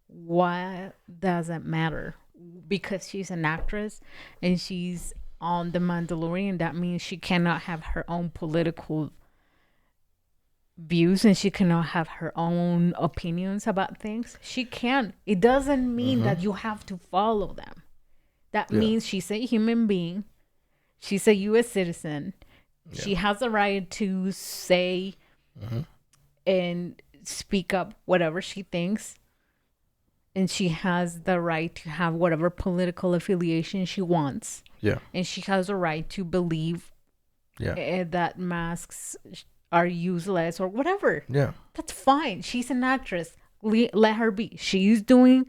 Why does it matter? Because she's an actress and she's on The Mandalorian. That means she cannot have her own political views and she cannot have her own opinions about things. She can. It doesn't mean that you have to follow them. That means she's a human being. She's a U.S. citizen. Yeah. She has the right to say and speak up whatever she thinks. And she has the right to have whatever political affiliation she wants. Yeah. And she has a right to believe that masks are useless or whatever. Yeah. That's fine. She's an actress. Let her be. She's doing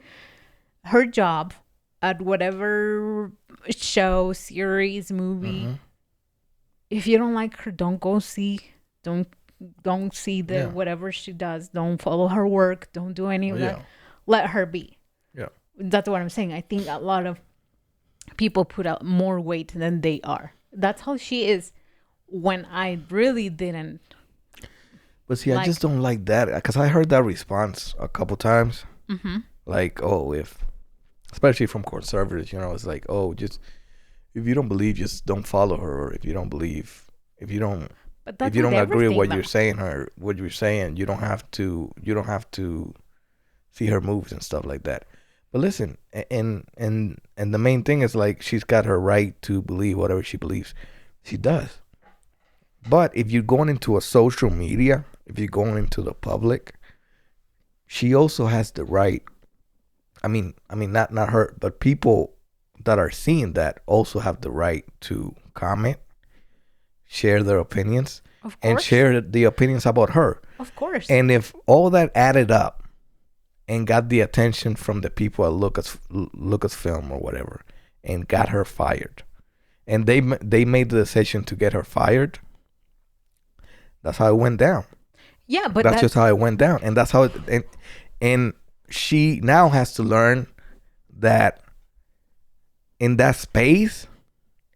her job at whatever show, series, movie. If you don't like her, don't go see. Don't see the whatever she does. Don't follow her work. Don't do any of that. Let her be. Yeah. That's what I'm saying. I think a lot of people put out more weight than they are. That's how she is, when I really didn't. But see, I just don't like that, because I heard that response a couple times. Like, especially from conservatives, it's like, just, if you don't believe, just don't follow her. Or if you don't believe, if you don't agree with what you're saying, you don't have to see her moves and stuff like that. But listen, and the main thing is, like, she's got her right to believe whatever she believes. She does. But if you're going into a social media, if you're going into the public, she also has the right. I mean, not her, but people that are seeing that also have the right to comment, share their opinions, and share the opinions about her. Of course. And if all that added up and got the attention from the people at Lucasfilm or whatever, and got her fired, and they made the decision to get her fired, that's how it went down. Yeah, but that's just how it went down, and that's how and she now has to learn that in that space,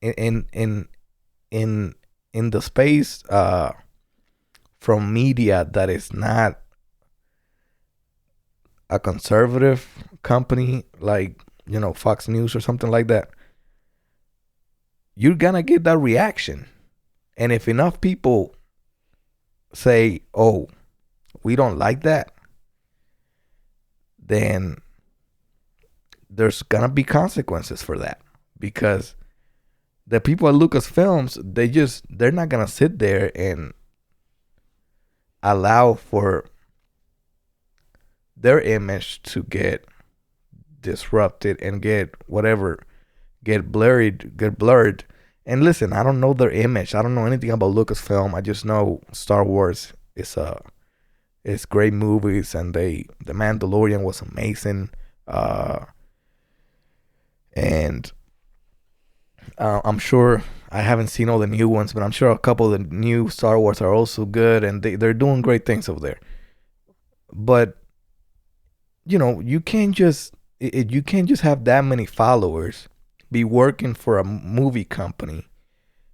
in the space from media that is not a conservative company, like Fox News or something like that, you're gonna get that reaction. And if enough people say, we don't like that, then there's gonna be consequences for that, because the people at Lucasfilms, they're not gonna sit there and allow for their image to get disrupted and get blurred. And listen, I don't know their image. I don't know anything about Lucasfilm. I just know Star Wars is it's great movies, and The Mandalorian was amazing. And I'm sure, I haven't seen all the new ones, but I'm sure a couple of the new Star Wars are also good, and they're doing great things over there. But you can't just have that many followers, be working for a movie company,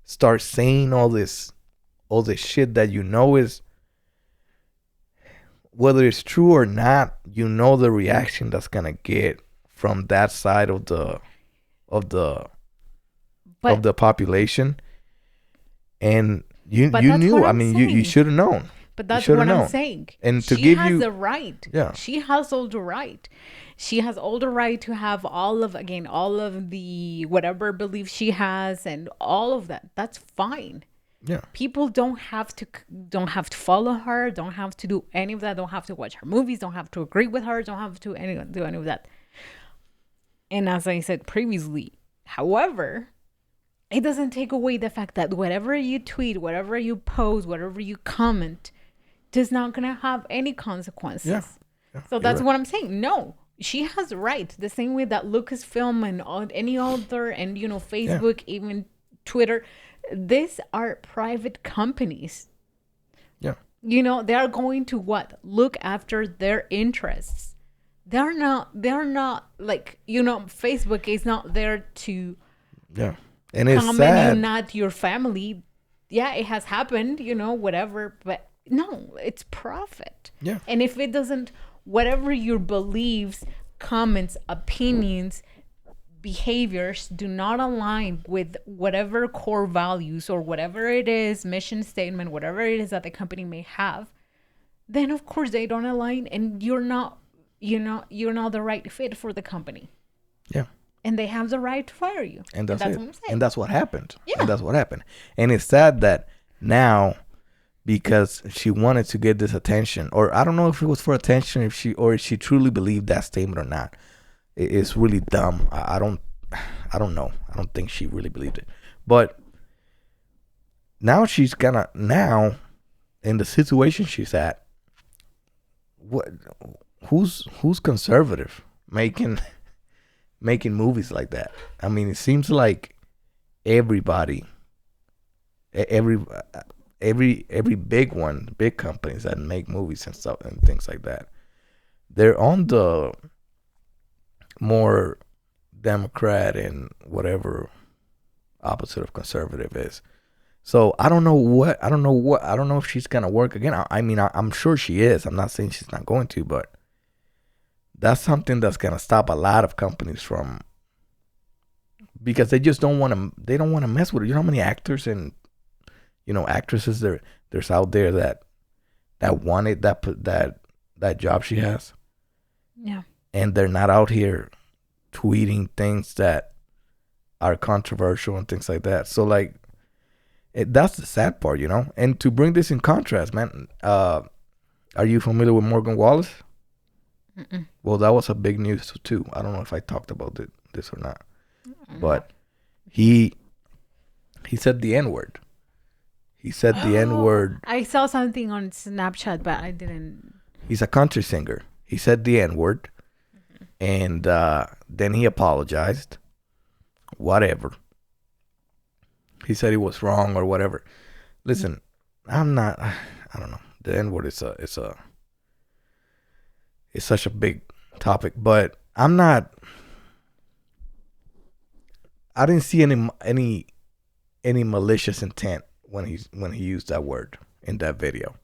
start saying all this shit that is, whether it's true or not, the reaction that's gonna get from that side of the population. And you knew. I mean, you should have known. But that's what I'm saying. And to give you the right. Yeah. She has all the right. She has all the right to have all of the whatever beliefs she has and all of that. That's fine. Yeah. People don't have to follow her, don't have to do any of that, don't have to watch her movies, don't have to agree with her, don't have to do any of that. And as I said previously, however, it doesn't take away the fact that whatever you tweet, whatever you post, whatever you comment, is not going to have any consequences. Yeah, so that's what I'm saying. No, she has the right. The same way that Lucasfilm and any other, and Facebook, even Twitter, these are private companies. Yeah. They are going to look after their interests. They're not like, Facebook is not there to and it's come sad. And not your family. Yeah, it has happened, whatever, but no, it's profit. Yeah. And if it doesn't, whatever your beliefs, comments, opinions, behaviors do not align with whatever core values or whatever it is, mission statement, whatever it is that the company may have, then of course they don't align, and you're not the right fit for the company. Yeah. And they have the right to fire you. And that's what I'm saying. And that's what happened. Yeah. And that's what happened. And it's sad that now, because she wanted to get this attention, or I don't know if it was for attention, if she truly believed that statement or not. It's really dumb. I don't know. I don't think she really believed it. But now in the situation she's at, who's conservative making movies like that? I mean, it seems like everybody, every big companies that make movies and stuff and things like that, they're on the more Democrat and whatever opposite of conservative is. So I don't know if she's gonna work again. I mean, I'm sure she is. I'm not saying she's not going to, but that's something that's gonna stop a lot of companies from, because they just don't want to mess with it. You know how many actors and actresses there's out there that wanted that job she has. Yeah. And they're not out here tweeting things that are controversial and things like that. So that's the sad part, And to bring this in contrast, man, are you familiar with Morgan Wallace? Mm-mm. Well, that was a big news too. I don't know if I talked about this or not, but he said the N-word. He said the N-word. I saw something on Snapchat, but I didn't. He's a country singer. He said the N-word, and then he apologized. Whatever. He said he was wrong or whatever. Listen, I don't know. The N-word is such a big topic, but I didn't see any malicious intent when he used that word in that video.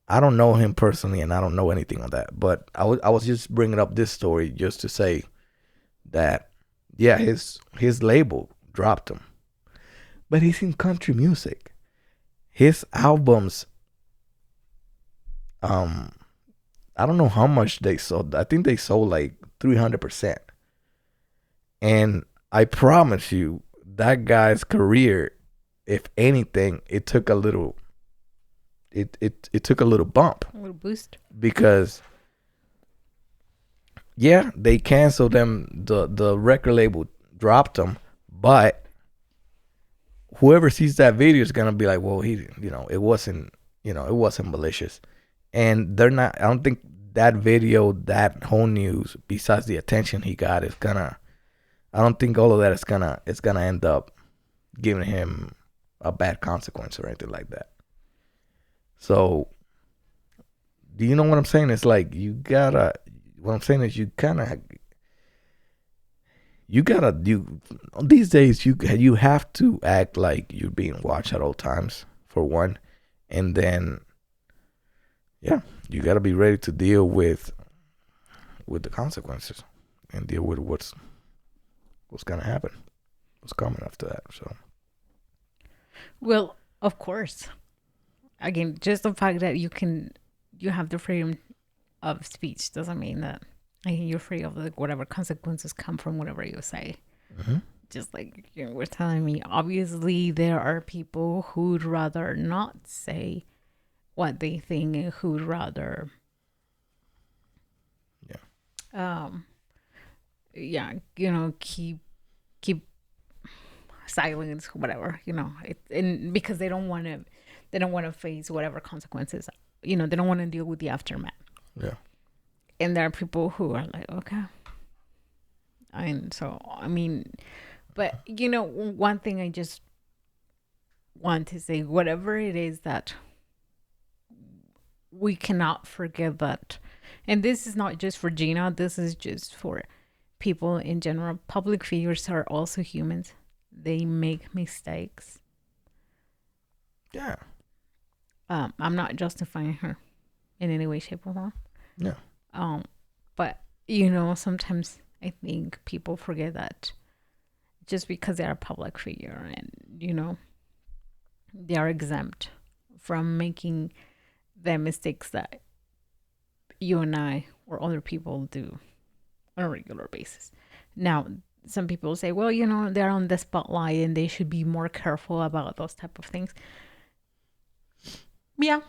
I don't know him personally, and I don't know anything on that, but I was just bringing up this story just to say that, yeah, his label dropped him, but he's in country music. His albums, I don't know how much they sold. I think they sold like 300%, and I promise you, that guy's career, if anything, it took a little. It took a little bump. A little boost. Because yeah, they canceled them. The record label dropped them, but whoever sees that video is gonna be like, well, it wasn't malicious, and they're not. I don't think that video, that whole news, besides the attention he got, is gonna. I don't think all of that is gonna end up giving him a bad consequence or anything like that. So, do you know what I'm saying? It's like what I'm saying is you these days you have to act like you're being watched at all times, for one, and then you gotta be ready to deal with the consequences and deal with what's gonna happen, what's coming after that. So, well, of course, again, just the fact that you have the freedom of speech doesn't mean that you're free of whatever consequences come from whatever you say. mm-hmm. Just like you were telling me, obviously there are people who'd rather not say what they think and who'd rather keep silence, whatever, and because they don't want to face whatever consequences, they don't want to deal with the aftermath. Yeah. And there are people who are like, okay. And so, but one thing I just want to say, whatever it is that we cannot forget that, and this is not just for Gina, this is just for people in general. Public figures are also humans. They make mistakes. Yeah. I'm not justifying her in any way, shape, or form. Yeah. But sometimes I think people forget that just because they're a public figure and they are exempt from making the mistakes that you and I or other people do on a regular basis. Now, some people say, well, they're on the spotlight and they should be more careful about those type of things. Yeah,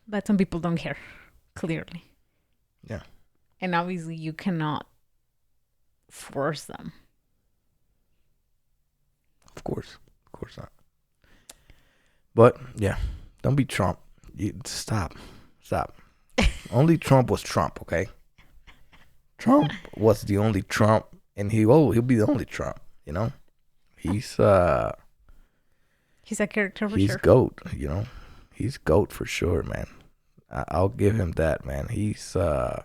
but some people don't care, clearly. Yeah. And obviously you cannot force them. Of course not. But yeah, don't be Trump. Stop. Only Trump was Trump, okay? Trump was the only Trump, and he'll be the only Trump. He's a character for sure. He's GOAT. He's GOAT for sure, man. I'll give him that, man. He's the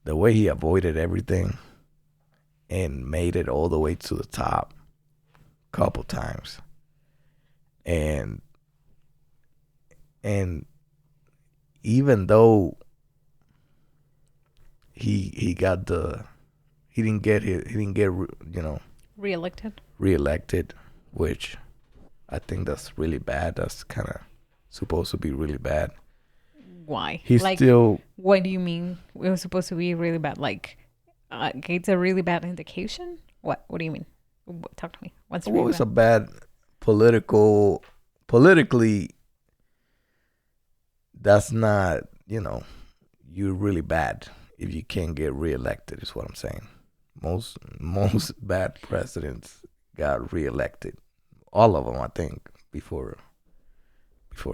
way he avoided everything and made it all the way to the top a couple times, and even though he didn't get reelected, which I think that's really bad. That's kind of supposed to be really bad. Why? Still. What do you mean it was supposed to be really bad? It's a really bad indication? What do you mean? Talk to me. What's really bad? It's a bad politically. That's not, you're really bad if you can't get reelected, is what I'm saying. Most bad presidents got reelected. All of them, I think, before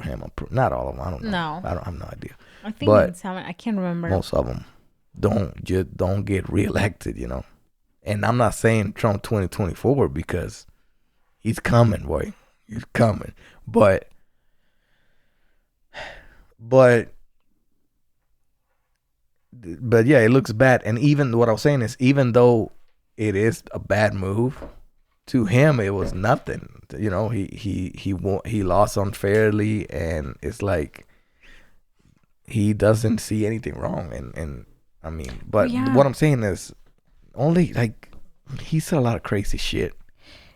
him. Not all of them. I don't know. No. I have no idea. I think I can't remember. Most of them don't get reelected, And I'm not saying Trump 2024 because he's coming, boy. He's coming. But yeah, it looks bad. And even what I was saying is, even though it is a bad move, to him it was nothing. He lost unfairly, and it's like he doesn't see anything wrong. And what I'm saying is, only he said a lot of crazy shit.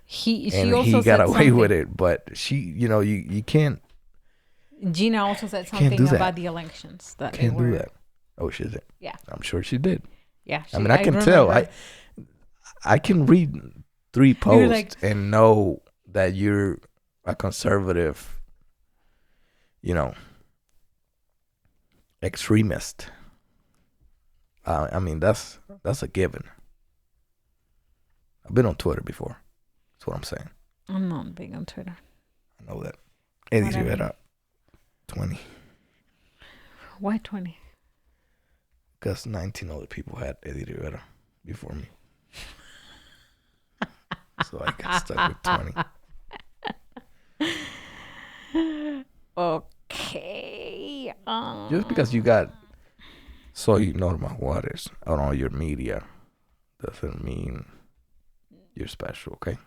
He got away with it, but you can't. Gina also said something about the elections that can't do that. Oh, she did. Yeah, I'm sure she did. Yeah, I can tell. I can read 3 posts and know that you're a conservative, extremist. I mean, that's a given. I've been on Twitter before. That's what I'm saying. I'm not big on Twitter. I know that. Eddie Rivera, 20. Why 20? Because 19 other people had Eddie Rivera before me. So I got stuck with 20. Okay. Just because you got Soy Norma Juarez on all your media doesn't mean you're special, okay?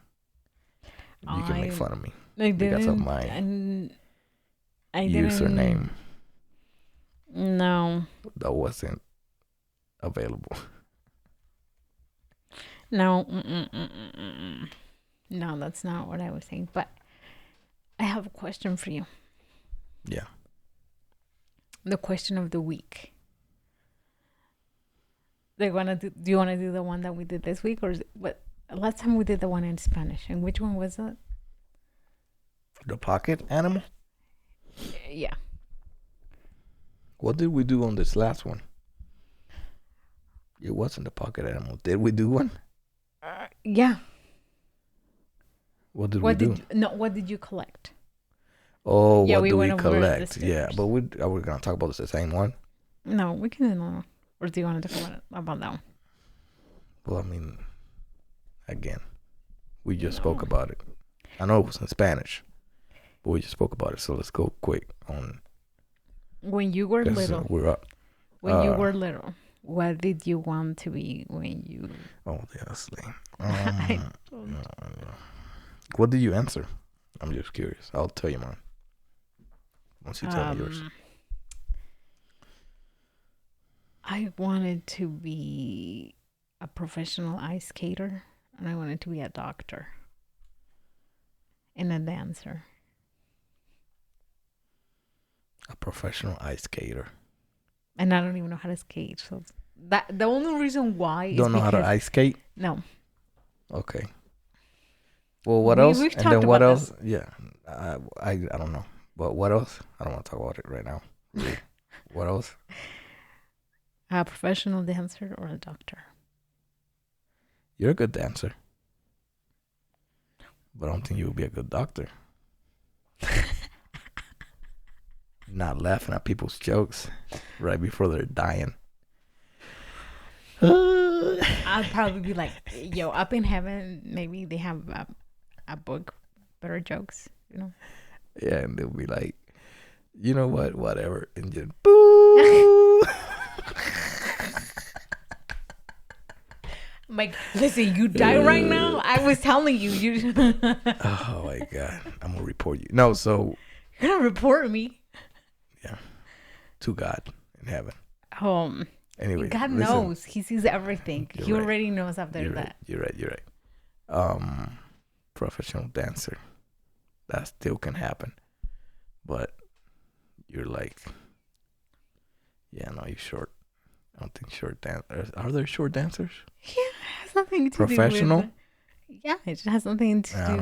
You can make fun of me because of my username. No. That wasn't available. No. No, that's not what I was saying. But I have a question for you. Yeah. The question of the week. Do you want to do the one that we did this week, or what? Last time we did the one in Spanish, and which one was it? The pocket animal? Yeah. What did we do on this last one? It wasn't the pocket animal. Did we do one? Yeah. What did we do? What did you collect? Oh, yeah, what do we collect? Yeah, but are we going to talk about the same one? No, we can. Or do you want to talk about that one? Well, I mean, again, we just spoke about it. I know it was in Spanish, but we just spoke about it. So let's go quick on. When you were little. We're up. When you were little, what did you want to be when you... Oh, honestly. What did you answer? I'm just curious. I'll tell you mine. Once you tell me yours. I wanted to be a professional ice skater, and I wanted to be a doctor and a dancer. A professional ice skater. And I don't even know how to skate. So the only reason why is don't know how to ice skate? No. Okay. Well, what else? We've and talked then what about else? This. Yeah. I don't know. But what else? I don't want to talk about it right now. Really. What else? A professional dancer or a doctor. You're a good dancer. But I don't think you would be a good doctor. Not laughing at people's jokes right before they're dying. I'd probably be like, yo, up in heaven, maybe they have a book, better jokes, you know? Yeah, and they'll be like, you know what, whatever. And just, boo! I'm like, listen, you die right now? I was telling you. Oh, my God. I'm going to report you. No, so. You're going to report me? Yeah. To God in heaven. Anyway, God knows. He sees everything. He already knows after that. You're right. Professional dancer. That still can happen. But you're like, yeah, no, you're short. I don't think short dancers. Are there short dancers? Yeah, it has nothing to Professional? do with... Yeah, it has nothing to do with...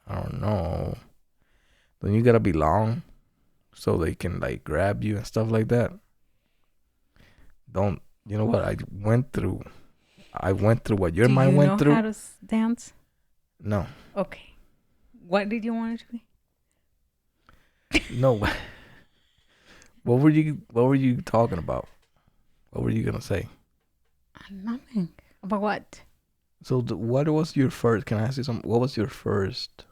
I don't know. Then you gotta be long so they can like grab you and stuff like that. You know what? I went through what your mind went through. Do you know how to dance? No. Okay. What did you want it to be? No. What were you talking about? What were you gonna say? Nothing. About what? So what was your first? Can I ask you something? What was your first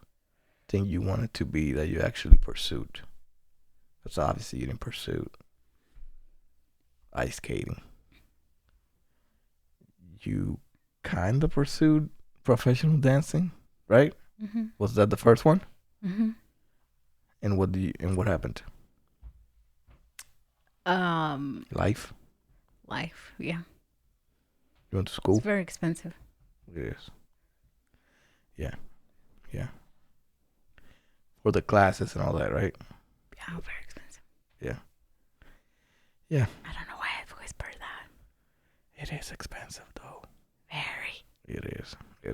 thing you wanted to be that you actually pursued? Because obviously you didn't pursue ice skating. You kind of pursued professional dancing, right? Mm-hmm. Was that the first one? Mm-hmm. And what happened? Life, yeah. You went to school? It's very expensive. It is. Yeah. For the classes and all that, right? Yeah, very expensive. Yeah. I don't know why I've whispered that. It is expensive, though. Very. It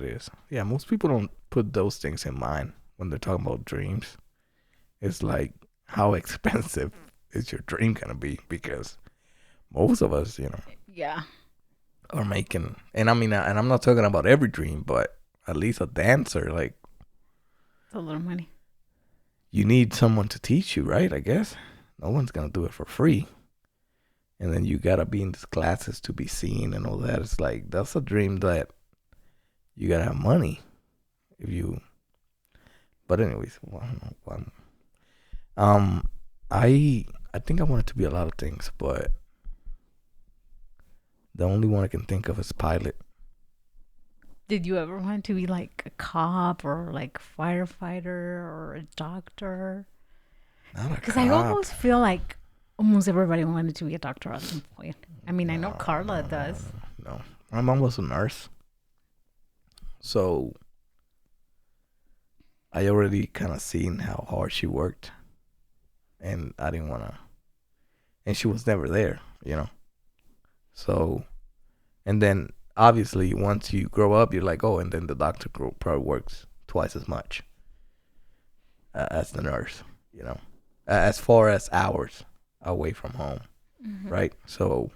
is. Yeah, most people don't put those things in mind when they're talking about dreams. It's like, how expensive is your dream gonna be? Because most of us, are making. And I mean, and I'm not talking about every dream, but at least a dancer, like, it's a lot of money. You need someone to teach you, right? I guess no one's gonna do it for free. And then you gotta be in these classes to be seen and all that. It's like that's a dream that you gotta have money if you. But anyways, I think I want it to be a lot of things, but the only one I can think of is pilot. Did you ever want to be like a cop or like firefighter or a doctor? Not a cop. Because I almost feel like almost everybody wanted to be a doctor at some point. I mean, I know Carla does. No, my mom was a nurse, so I already kind of seen how hard she worked, and I didn't want to. And she was never there, So, and then obviously once you grow up, you're like, oh, and then the doctor probably works twice as much as the nurse, as far as hours away from home, right? So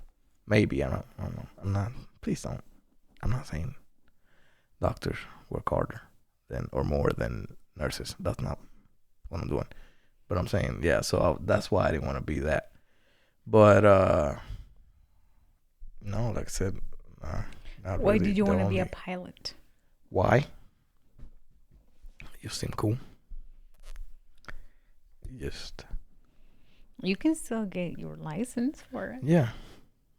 maybe I don't know. I'm not saying doctors work harder or more than nurses. That's not what I'm doing. But I'm saying, yeah. So that's why I didn't want to be that. But no, like I said, not why really. Did you want to be a pilot? Why? You seem cool. You can still get your license for it. Yeah,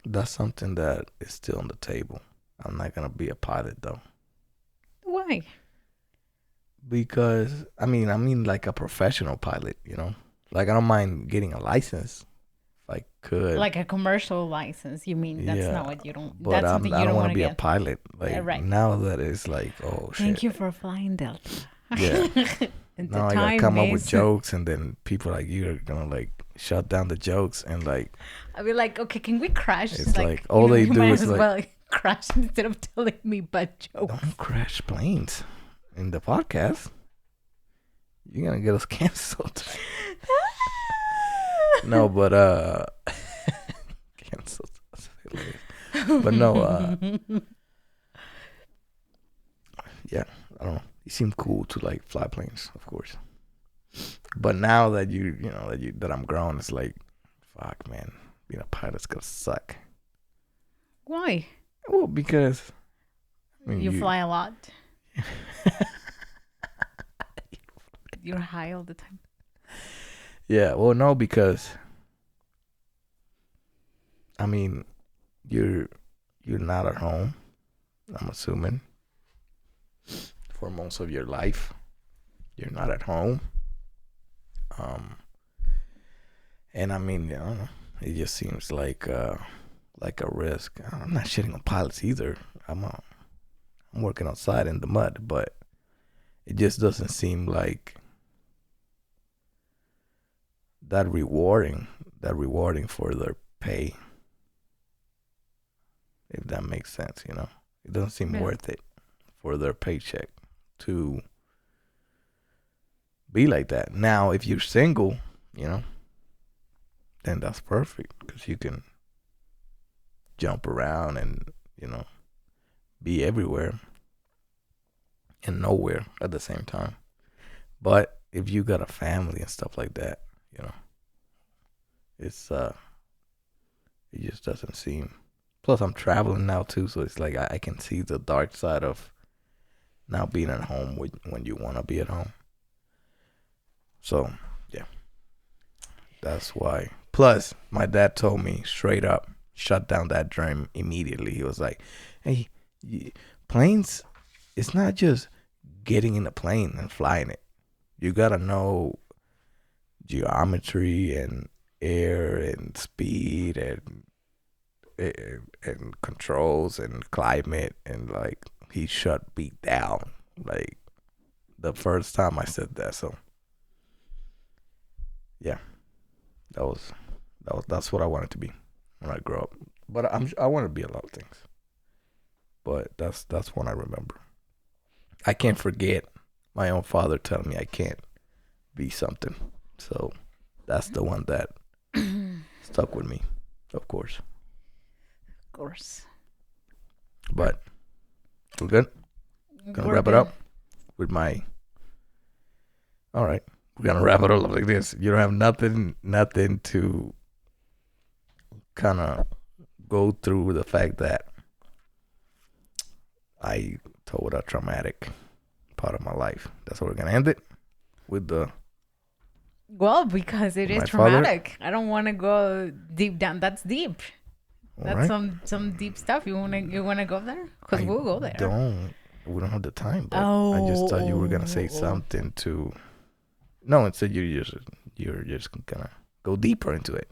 that's something that is still on the table. I'm not gonna be a pilot though. Why? Because I mean like a professional pilot, Like I don't mind getting a license if I could. Like a commercial license, you mean? That's not what you don't. But that's something I don't want to be get. a pilot. Like right. Now that it's like, oh shit. Thank you for flying Delta. Yeah. Now I gotta come up with jokes, and then people like you are gonna like shut down the jokes and like. I'll be like, okay, can we crash? It's like all they do is like well crash instead of telling me bad jokes. Don't crash planes in the podcast. You're gonna get us canceled. No, but canceled. But no, yeah, I don't know. You seem cool to like fly planes, of course. But now that that I'm grown, it's like, fuck, man, being a pilot's gonna suck. Why? Well, because you fly a lot. You're high all the time. Yeah, well, no, because you're not at home, I'm assuming. For most of your life, you're not at home. And I don't know, it just seems like a risk. I'm not shitting on pilots either. I'm working outside in the mud, but it just doesn't seem like that rewarding for their pay. If that makes sense, it doesn't seem worth it for their paycheck to be like that. Now, if you're single, then that's perfect because you can jump around and, be everywhere and nowhere at the same time. But if you got a family and stuff like that, it's it just doesn't seem. Plus, I'm traveling now too, so it's like I can see the dark side of now being at home when you want to be at home. So yeah, that's why. Plus, my dad told me straight up, shut down that dream immediately. He was like, "Hey, planes, it's not just getting in a plane and flying it. You gotta know geometry and air and speed and controls and climate." And like he shut me down like the first time I said that. So yeah, that's what I wanted to be when I grow up. But I want to be a lot of things. But that's one I remember. I can't forget my own father telling me I can't be something. So that's the one that stuck with me, of course. course. But we're good. Gonna wrap it up with my. All right, we're gonna wrap it up like this. You don't have nothing to kind of go through the fact that I told a traumatic part of my life. That's what we're gonna end it with the. Well, because it is traumatic. Father. I don't want to go deep down. That's deep. That's right. some deep stuff. You wanna go there? Because we'll go there. We don't have the time. But I just thought you were gonna say something to. No, instead you're just gonna go deeper into it.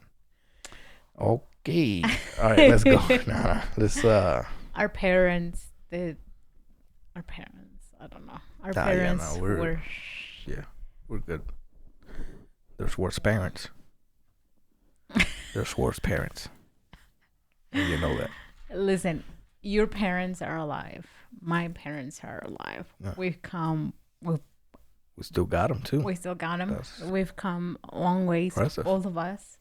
Okay. All right, let's go. Let's. Our parents. I don't know. Our parents were. Yeah, we're good. There's worse parents. There's worse parents. And you know that. Listen, your parents are alive. My parents are alive. Yeah. We still got them too. We still got them. We've come a long ways, all of us,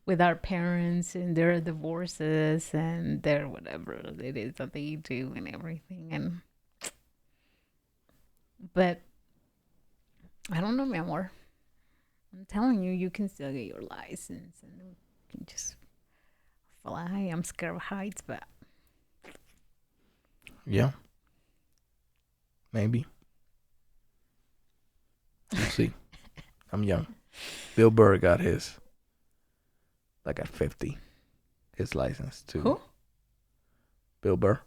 with our parents and their divorces and their whatever it is that they do and everything. But I don't know, mi amor. I'm telling you, you can still get your license and you can just fly. I'm scared of heights, but yeah, maybe. We'll see. I'm young. Bill Burr got his, like at 50, his license too. Who? Bill Burr.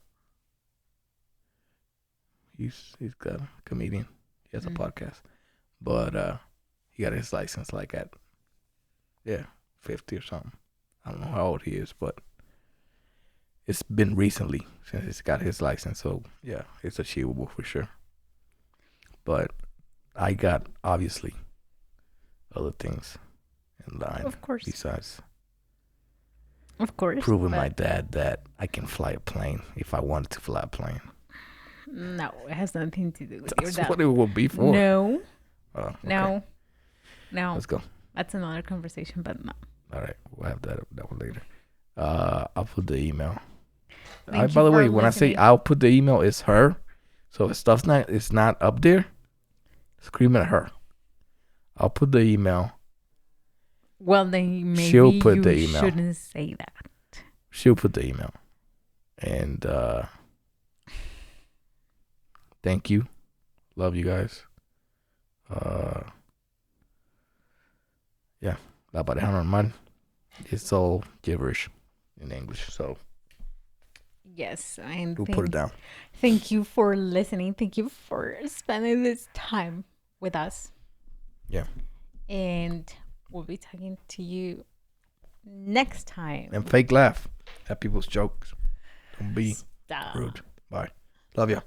He's got a comedian. He has a podcast, but he got his license like at 50 or something. I don't know how old he is, but it's been recently since he's got his license. So yeah, it's achievable for sure. But I got obviously other things in line. Of course. Besides, of course, proving my dad that I can fly a plane if I wanted to fly a plane. No, it has nothing to do with your dad. That's what it will be for. No. Okay. No. Let's go. That's another conversation, but no. All right, we'll have that one later. I'll put the email. By the way, when I say I'll put the email, it's her. So if stuff's not up there, scream at her. I'll put the email. Well, then maybe she'll put the email. Shouldn't say that. She'll put the email. And thank you. Love you guys. Yeah. La Pareja Anormal. It's all gibberish in English. So yes, and we'll put it down. Thank you for listening. Thank you for spending this time with us. Yeah. And we'll be talking to you next time. And fake laugh at people's jokes. Don't be rude. Bye. Love ya.